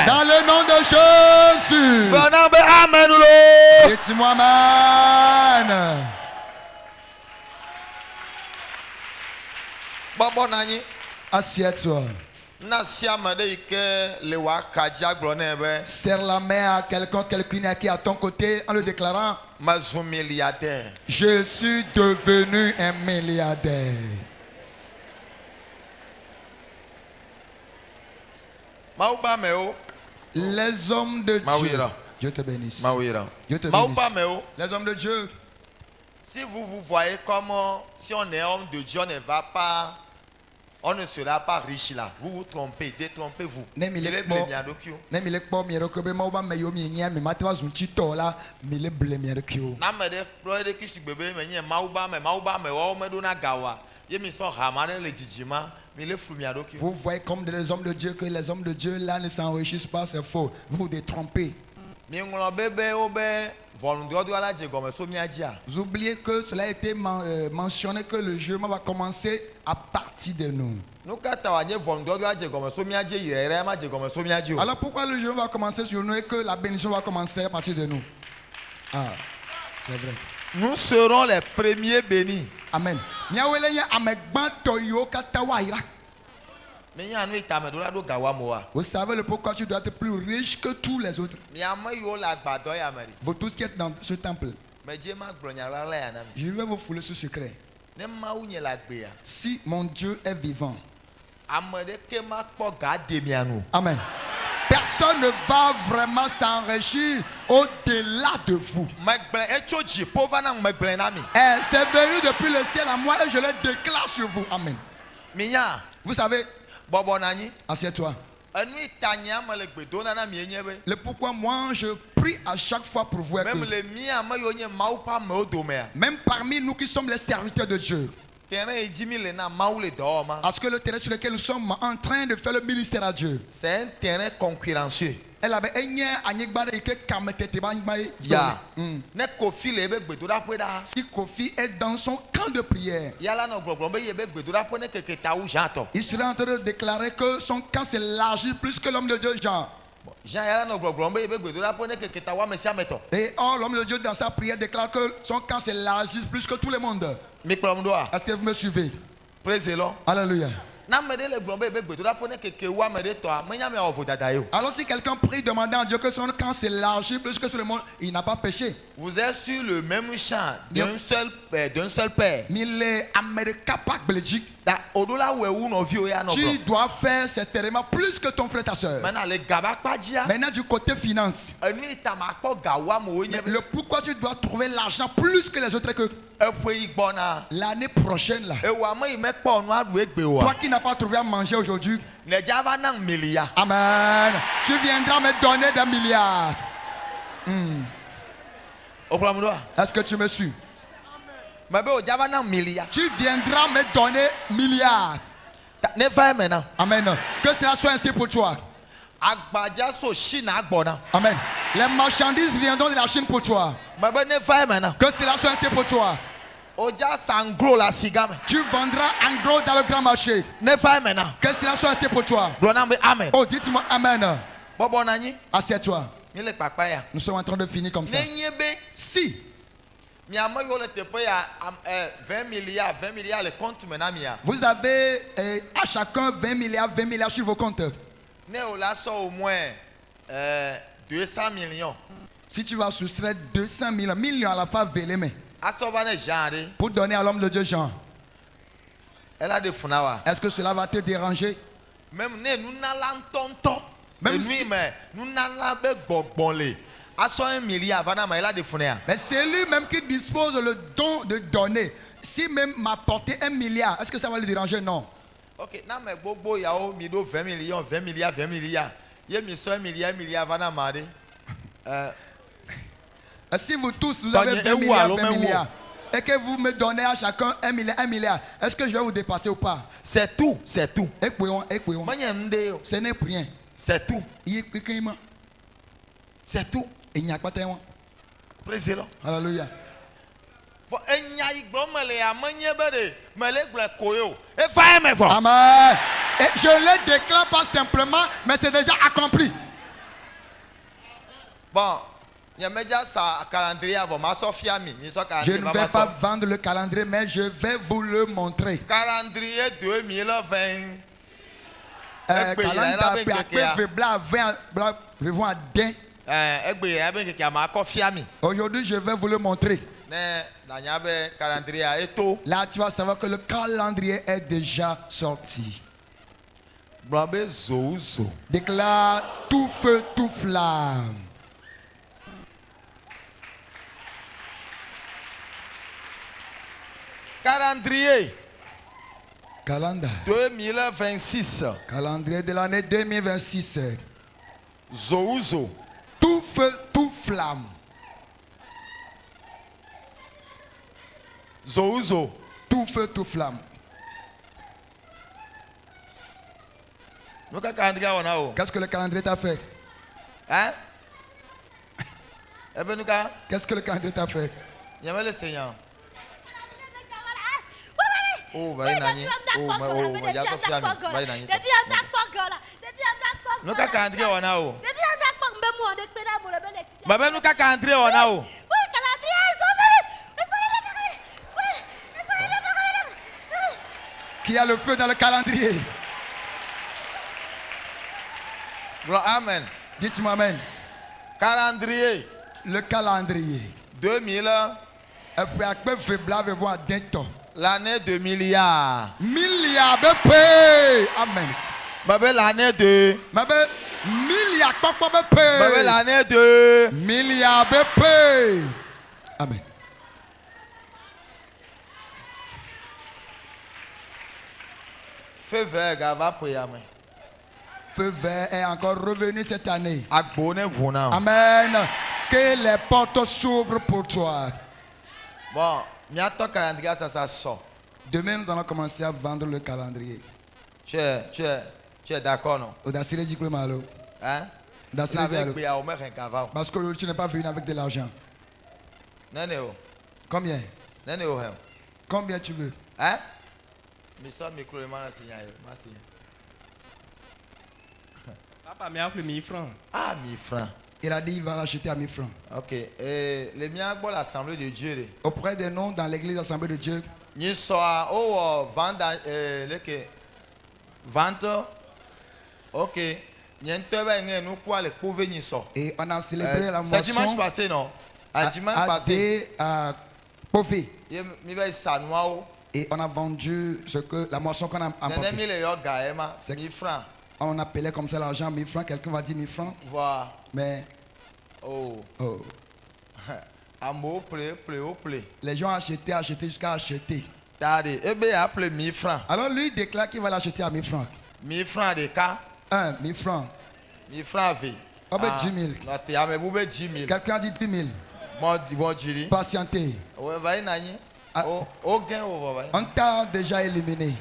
Dans le nom de Jésus. Dites-moi amen. Assieds-toi. Serre la main à quelqu'un qui est à ton côté en le déclarant: je suis devenu un milliardaire. Les hommes de Dieu. Dieu te bénisse. Dieu te bénisse. Les hommes de Dieu. Si vous vous voyez comme si on est homme de Dieu, on ne va pas, on ne sera pas riche là. Vous vous trompez, détrompez-vous. Vous voyez comme des hommes de Dieu que les hommes de Dieu là ne s'enrichissent pas, c'est faux. Vous vous détrompez. miŋlɔ bebe wobe ʋɔnudrɔ̃drɔ̃ la dze gɔme so miadzia. Vous oubliez que cela a été mentionné que le jugement va commencer à partir de nous. Nu ka ta wòanye ʋɔnudrɔ̃drɔ̃ la dze gɔme so miadzi yɛrɛ ma dze gɔme so miadzi o. Alors pourquoi le jugement va commencer sur nous et que la bénédiction va commencer à partir de nous? Ah, c'est vrai. Nous serons les premiers bénis. Amen. Miawele nye amegbanto yo kata wa ira. Minya nu itame do la do gawa moa. Vous savez le pourquoi tu dois être plus riche que tous les autres. Miame yo la agbadɔ ya me ri. Vous tous qui êtes dans ce temple, Me dze ma gblɔ nya la ya na mi. je vais vous fouler ce secret. Ne Mawu nye la gbea. Si mon Dieu est vivant, Ame ɖeke ma kpɔ ga de mia nu. amen. Personne ne va vraiment s'enrichir au-delà de vous. Megblẽ etso dziƒo va na megblẽ na mi. Et c'est venu depuis le ciel à moi et je le déclare sur vous. Amen. Minya Vous savez, bɔbɔ na anyi. assieds-toi. Enu itanye ame le gbe do na mi enye be. Le pourquoi moi je prie à chaque fois pour vous. Même le mia ame yo nye Mawu ƒe amewo domea. Même parmi nous qui sommes les serviteurs de Dieu. Terrain yi dzi mi le na Mawu le dɔ wɔm ma. Parce que le terrain sur lequel nous sommes en train de faire le ministère à Dieu. C'est un terrain concurrentieux. Elle avait anyigba de ke kametete ba anyigba ye. Ya. Ne Kofi le ebe gbedoɖaƒe ɖa. Si Kofi est dans son camp de prière, Ya la nɔ gbɔgblɔm be yebe gbedoɖaƒe ne keke ta wu Jean tɔ. il serait en train de déclarer que son camp s'élargit plus que l'homme de Dieu Jean. Jean ya la nɔ gbɔgblɔm be yebe gbedoɖaƒe ne keke ta wu ame sia ame tɔ. Et or, l'homme de Dieu dans sa prière déclare que son camp s'élargit plus que tout le monde. Mi kplɔm ɖoa. Est-ce que vous me suivez? Praise the Lord. Alléluia. Na ame ɖe le gblɔm be yebe gbedoɖaƒe ne keke wu ame ɖe tɔa menya me awɔ vodada ye o. Alors si quelqu'un prie demandant à Dieu que son camp s'élargit plus que tout le monde, il n'a pas péché. Vous êtes sur le même champ d'un seul père. Mais les Américains pas Belgique, Da oɖola wɔ ewu nɔviwo ya nɔ tu gbɔ. dois faire certainement plus que ton frère ta soeur. Maintenant le gaba kpadzia. Maintenant du côté finance, Enu yi ta ma kpɔ gawu amewo nye be. le pourquoi tu dois trouver l'argent plus que les autres que Eƒe yi gbɔna. l'année prochaine là. Ewu ame yi mekpɔ nu aɖu egbe oa. Toi qui n'as pas trouvé à manger aujourd'hui, Ne dza va na milia. amen. Tu viendras me donner des milliards. O kplɔm ɖoa. Est-ce que tu me suis? Me be o dza va na milia. Tu viendras me donner milliards. Ne va eme na. Amen. Que cela soit ainsi pour toi. Agbadza so Chine agbɔna. Amen. Les marchandises viendront de la Chine pour toi. Me be ne va eme na. Que cela soit ainsi pour toi. O dza sanglo le asiga me. Tu vendras en gros dans le grand marché. Ne va eme na. Que cela soit ainsi pour toi. Gblɔ na be amen. Oh, dites-moi Amen. Bɔbɔ na anyi. Assieds-toi. Mi le kpakpa ya. Nous sommes en train de finir comme ça. Nenye be Si miame yiwo le teƒe ya 20 milliards le compte me na mia. vous avez à chacun 20 milliards sur vos comptes, Ne o la sɔ au moins 200 millions. si tu vas soustraire 200 millions à la fin, mais Asɔ va ne Jean ɖe. pour donner à l'homme de Dieu Jean, Elle a de funa wa. est-ce que cela va te déranger? Même ne nunala ŋutɔŋutɔ. Même Enui si- me nunala be gbɔgbɔ le. Asɔ 1 milliard va na ma elle a de funa ya. Mais c'est lui-même qui dispose le don de donner. Si même m'apporter 1 milliard, est-ce que ça va le déranger? Non. Ok, na me gbogbo yawo mi do 20 millions, 20 milliards. Ye mi sɔ 1 milliard va na ma ɖe. Et si vous tous, vous Tony, avez 20 et où, milliards, allô, 20 mais où? milliards, et que vous me donnez à chacun 1 milliard, est-ce que je vais vous dépasser ou pas? C'est tout, c'est tout. Écoutez, Manye nu ɖe o. ce n'est pour rien. C'est tout, Il c'est tout. n'y a pas de Praise the Lord. Alléluia. Fɔ enya yi gblɔm me le ya menye be ɖe me le gblɔ koe o. Efa eme vɔ. Amen. Et je ne le déclare pas simplement, mais c'est déjà accompli. Bon, nye medza sa calendrier vɔ ma sɔ fia mi sɔ Je calendrier ne ma vais va pas sɔ. vendre le calendrier, mais je vais vous le montrer. Calendrier 2020. Calendrier Egbe ya be keke ama kɔ fia mi. Aujourd'hui, je vais vous le montrer. Ne nanya be calendrier a eto. Là, tu vas savoir que le calendrier est déjà sorti. Gblɔ be zowu zo. Déclare tout feu, tout flamme. Calendrier Calendrier. 2026. Calendrier de l'année 2026. Zowu zo. Tout feu, tout flamme. Zowu zo. Tout feu, tout flamme. Nu ka calendrier wɔna o. Qu'est-ce que le calendrier t'a fait? Hein? Eh ben nous ka. Qu'est-ce que le calendrier t'a fait? Yamel le Seigneur. Oh, va y nani. Oh, ma ya Sophia mi. Va y nani. Nous ka calendrier on a o. Ma ben nous ka calendrier on a o. Qui a le feu dans le calendrier? Amen. Dites-moi amen. Calendrier. Le calendrier. 2000. Et puis à quoi fait blave voir d'être? L'année de milliards. Milliards de paix. Amen. Ma belle l'année de. Ma belle milliards de paix. Ma belle l'année de. Milliards de paix. Amen. Feu vert, gars, va prier à moi. Feu vert est encore revenu cette année. Agbone vona. Amen. Que les portes s'ouvrent pour toi. Bon, bientôt calendrier ça sort. Demain, nous allons commencer à vendre le calendrier. Tu es d'accord non? Audacité dit que le malo. Hein? Audacité dit Avec que Béa au mer un cavalo. parce que tu n'es pas venu avec de l'argent. Nénéo. Combien? Nénéo hein? Combien tu veux? Hein? Mais ça micro le mal signal. Merci. Papa m'a appelé 1000 francs. Ah, 1000 francs. Il a dit qu'il va racheter à 1000 francs. OK. Et les miens pour l'assemblée de Dieu. Auprès des noms dans l'église Assemblée de Dieu. Ni soa oh vente vente. OK. Ni entebe nge nous quoi le pauvre ni so. Et on a célébré la c'est dimanche moisson passé non? Dimanche passé. à Pové. Mi va sanoa. Et on a vendu ce que la moisson qu'on a emportée. 1000 francs. On appelait comme ça l'argent 1000 francs. Quelqu'un va dire 1000 francs. Voilà. Mais Oh. oh, Amour, play. les gens achetaient jusqu'à acheter. T'as dit, eh bien, appelé 1000 francs. Alors lui il déclare qu'il va l'acheter à 1000 francs. 1000 francs de cas. 1000 francs. 1000 francs V. Ah ben 10 000. Non, tu as mais 10 000. Quelqu'un dit 10 000. Bon, Jiri. Patientez. Ouais, va y nani. Ah. Au gain, on va. On t'a déjà éliminé.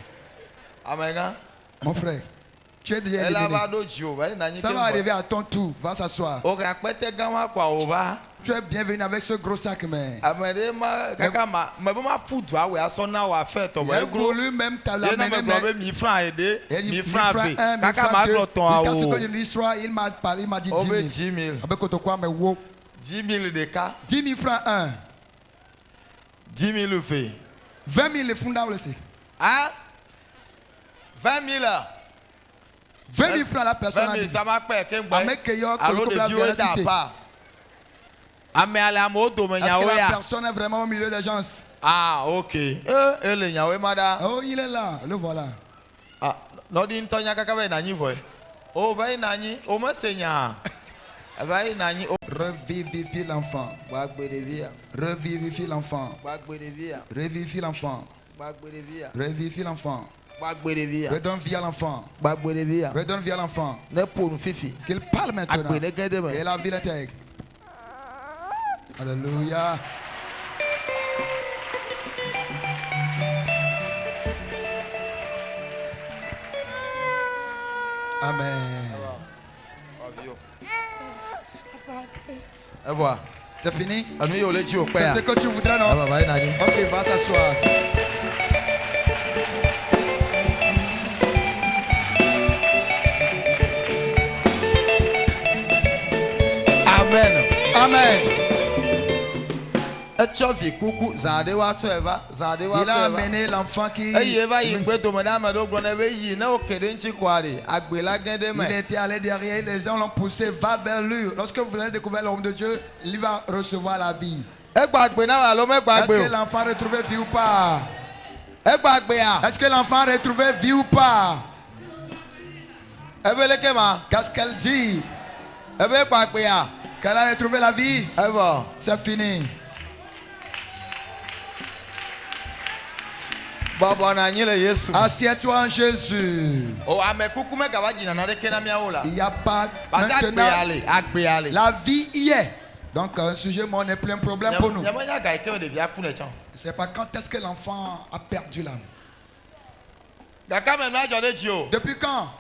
Amen. Mon frère. Tu es déjà Elle a éliminé. va d'Odio, va y nani. Ça va arriver à ton tour. Va s'asseoir. Au gars, peut-être gamin quoi, on va. Tu es bienvenu avec ce gros sac, mais. Amen, kaka ma bon ma poudre, ouais, à son a fait, Il a voulu même il l'amener, mais 1000 francs aider. il a dit 1000 francs V. 1000 francs, Kaka ma 2. gloton Jusqu'à ce à que je lui sois, il m'a parlé, il m'a dit 10 000. 10 000. Avec quoi, mais wow. 10 000 de cas. 10 000 francs, 1. 10 000 V. 20 000 les fondables aussi. Hein? 20 000. 20 000 francs la personne. 20 000, t'as ma père, qu'un boy. Avec que yo, Alors, que de la Dieu, véracité. t'as pas. Ah, mais à la mode, mais Est-ce que la ya. personne est vraiment au milieu des gens? Ah, ok. Le nyawe, madame. Oh, il est là. Le voilà. Ah, non, din tonya kakabe nani voy. Oh, va nani. Oh, ma seigneur. Va nani. Revivifie l'enfant. Revivifie l'enfant. Revivifie l'enfant. Revivifie l'enfant. Redonne vie à l'enfant. Redonne vie à l'enfant. Qu'il parle maintenant. Et la vie l'intègre. Alléluia. Amen. Et voilà. C'est fini? Nous, on le dit au C'est père. ce que tu voudrais, non? Ok, va s'asseoir. Amen. Amen. Et tu as vu, coucou, Zandewa, Sueva, Zandewa, Il a amené l'enfant qui. il était allé derrière, les gens l'ont poussé, va vers lui. Lorsque vous avez découvert l'homme de Dieu, il va recevoir la vie. Est-ce que l'enfant a retrouvé vie ou pas? Est-ce que l'enfant a retrouvé vie ou pas? Qu'est-ce qu'elle dit? Qu'elle a retrouvé la vie? C'est fini. Assieds-toi en Jésus. Il n'y a pas maintenant. La vie y est. Donc un sujet, mais on n'est plus un problème pour nous. C'est pas quand est-ce que l'enfant a perdu l'âme. Depuis quand?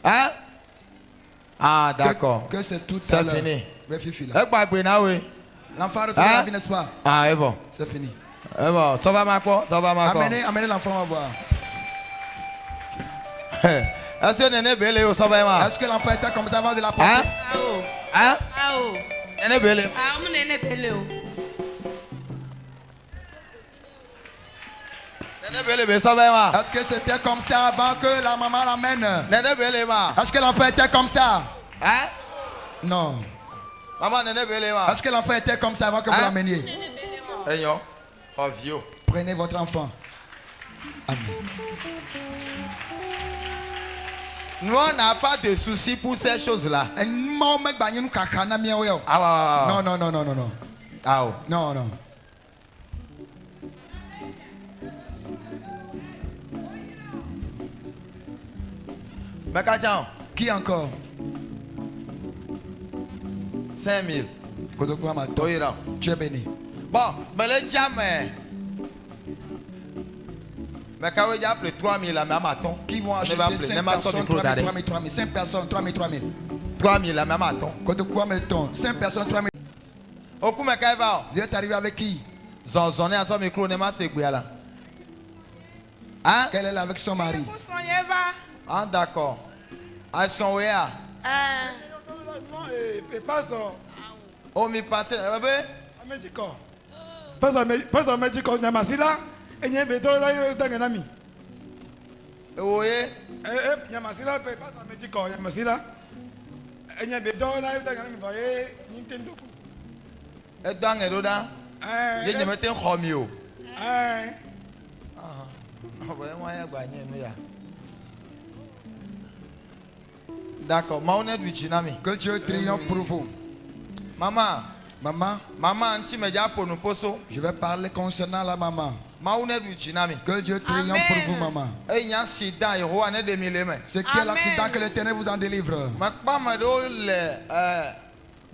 Hein? Ah, d'accord. Que c'est tout à C'est l'heure. fini. Mais Fifi là. Eh, quoi, Benawe? L'enfant retourne à la vie, n'est-ce pas? Ah, c'est bon. C'est fini. C'est bon. Ça va, Marco? Ça va, Marco? Amenez l'enfant à voir. Est-ce que Néné Belé ou ça va, Marco? Est-ce que l'enfant était comme ça avant de la Hein? porter? Hein? Ah oh. Néné Belé. Ah, mon nene pele o. Néné Belé, ça va, Marco? Est-ce que c'était comme ça avant que la maman l'amène? Néné Belé, Marco? Est-ce que l'enfant était comme ça? Hein? Non. Maman, Néné Belé, Marco? Est-ce que l'enfant était comme ça avant que vous Hein? l'ameniez? Eh, yo. Oh, vieux. Prenez votre enfant. Amen. Nous, on n'a pas de soucis pour ces choses-là. Ah, Ah, Non, non, non, non, non, non. Ah, Non, non. mais Kachan, Qui encore? 5000. Kodokwa Mato. Toira. Tu es béni. Bon, mais les jamais. Mais quand vous appelez 3000 à même attend, Qui vont acheter va appeler, 5 ne m'a pas personnes, micro 3 d'arrêt. 000, 3 000, 5 personnes, 3 000, 3 000. 3000 à même attend. Kodokwa Mato. 5 personnes, 3 000. Au coup, mais quand il va, Dieu est arrivé avec qui? zonzonner à son micro, ne m'a c'est quoi là? Hein? Qu'elle est là avec son mari. Ah, d'accord. Est-ce qu'on est là? Pastor, Oh, mi passé, bébé? Amejiko. Pastor Amejiko Nyamasila, Enyebe Dola Danganami. Oui. Nyamasila, Pastor Amejiko Nyamasila. Enyebe Dola Danganami, voyez, Nintendo. Et dans les deux, il y a mis un chomio. Ah, ouais, moi, il y a gagné, nous, ya. D'accord, mais on est du Chinami. Que Dieu triomphe pour vous. Maman, Maman, maman, tu me dis pour nous poso. je vais parler concernant la maman. Mais on est du Chinami. Que Dieu triomphe pour vous, maman. Et il y a un accident, il y a un de mille. C'est quel accident que l'Éternel vous en délivre? Mais pas mal de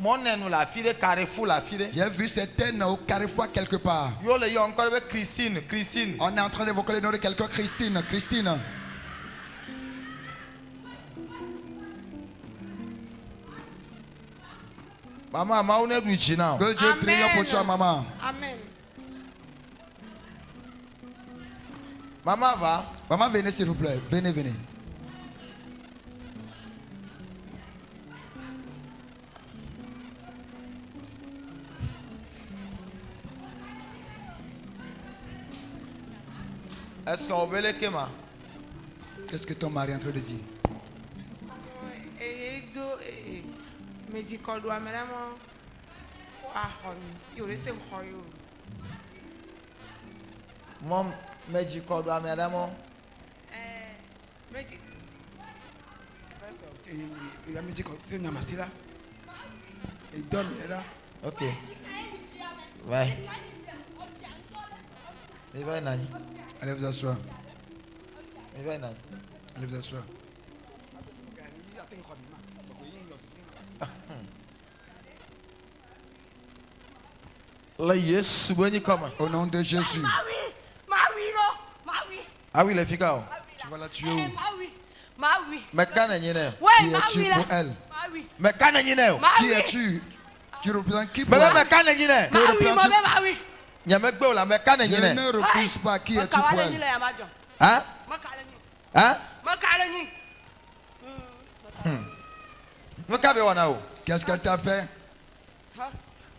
mon nous la fille, Carrefour la fille. J'ai vu cette haine au carrefour quelque part. Yo le yo encore avec Christine, Christine. On est en train d'évoquer le nom de quelqu'un, Christine. Christine. Maman, maman, on est du China. Que Dieu triomphe pour toi, maman. Amen. Maman va. Maman, venez s'il vous plaît. Venez, venez. Est-ce qu'on veut le Kema? Qu'est-ce que ton mari est en train de dire? Me di kɔdu ame ɖe mɔ axɔ mi yi wòle se xɔ yi o. Mom, me dit quoi doit me damo? Me di Amejiko Nyamasila. Et donne là. Ok. Ouais. Il va nani. Allez vous asseoir. Il va nani. Allez vous asseoir. Là, yes, bonne comment? Au nom de Jésus. Ah oui, les filles. Tu vas la tuer où? Mais quand est-ce Qui es-tu pour elle? Mais quand est-ce Qui es-tu? Tu représentes qui pour mais elle? quand est-ce Que représentes-tu? Il y a mec là, mais quand Je est-ce ne refuse pas. Qui es-tu pour elle? Hein? Hein? Mais quand est-ce Qu'est-ce qu'elle t'a fait?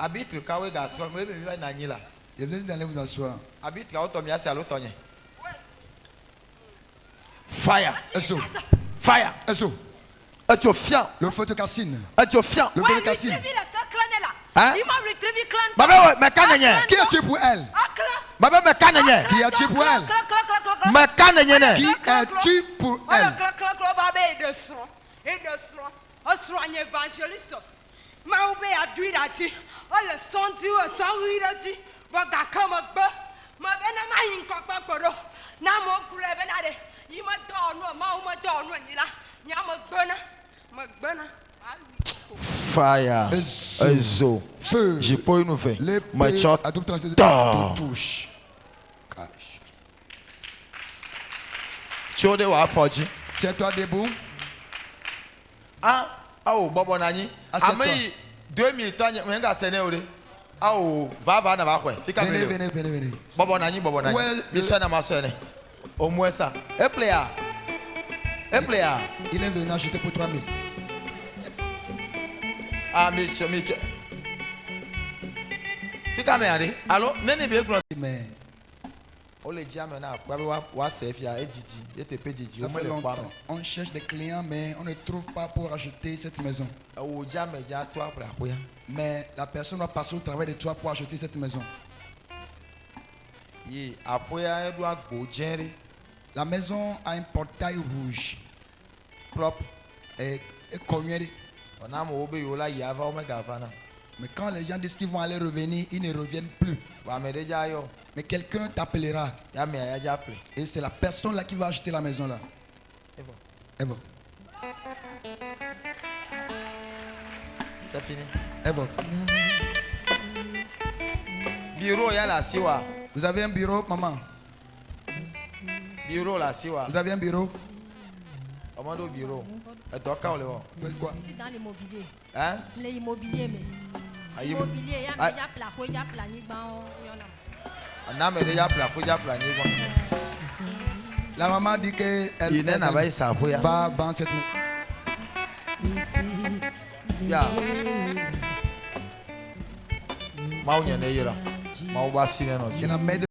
Arbitre, quand vous gâtez, vous avez nani là. Je viens d'aller vous asseoir. Arbitre, quand vous tombez, c'est à l'autre. Fire. Eso. Fire. Eso. Es-tu fiant? Le feu te calcine. Es-tu fiant? Le feu te calcine. Hein? Baba, mais quand est-ce Qui es-tu pour elle? Baba, mais quand est-ce Qui es-tu pour elle? mais quand est-ce Qui es-tu pour elle? Fire. Ezo. Feu. J'ai pas une fait. Les Ma chat. à tout tranché de Ta. touche. Cache. Tu as des wafadji. Tiens-toi debout. Ah, oh, Bobo Nani. Assieds-toi. Ami, 2 minutes, on a séné. Ah, oh, va, n'a pas quoi. Venez, venez, venez, venez. Bobo Nani. Ouais, Mission à ma soeur. Au moins ça. Et player. Il est venu acheter pour 3000. Ah, monsieur. Fika me ade. Allô, nene be gro. Mais O le dia me na kwa wa sefia ejiji, ete pejiji, ça o mo fait le kwa longtemps. me. On cherche des clients, mais on ne trouve pas pour acheter cette maison. O dia me ja to apra koya. Mais la personne va passer au travail de toi pour acheter cette maison. Yi, apoya edu agbo jenre. La maison a un portail rouge, propre et cogné. Ona mo obe yo la ya va o me ga va na. Mais quand les gens disent qu'ils vont aller revenir, ils ne reviennent plus. Wa me de ja yo. Mais quelqu'un t'appellera. Ya me ya ja ple. Et c'est la personne là qui va acheter la maison là. Et bon, Et bon. c'est fini. Et bon. Bureau ya la siwa. Vous avez un bureau, maman? Bureau la siwa. Vous avez un bureau? Omando bureau. Et to ka o le wo. Faites quoi? C'est dans l'immobilier. Hein? L'immobilier, mais. Ayi. L'immobilier, il y Ah. a déjà plané, Na me de ja pla ni go. La maman dit qu'elle Il n'est n'a pas sa apoya. va vendre cette maison. Ya. Ma o nya na yira. Ma o ba si ne no. Que la mère de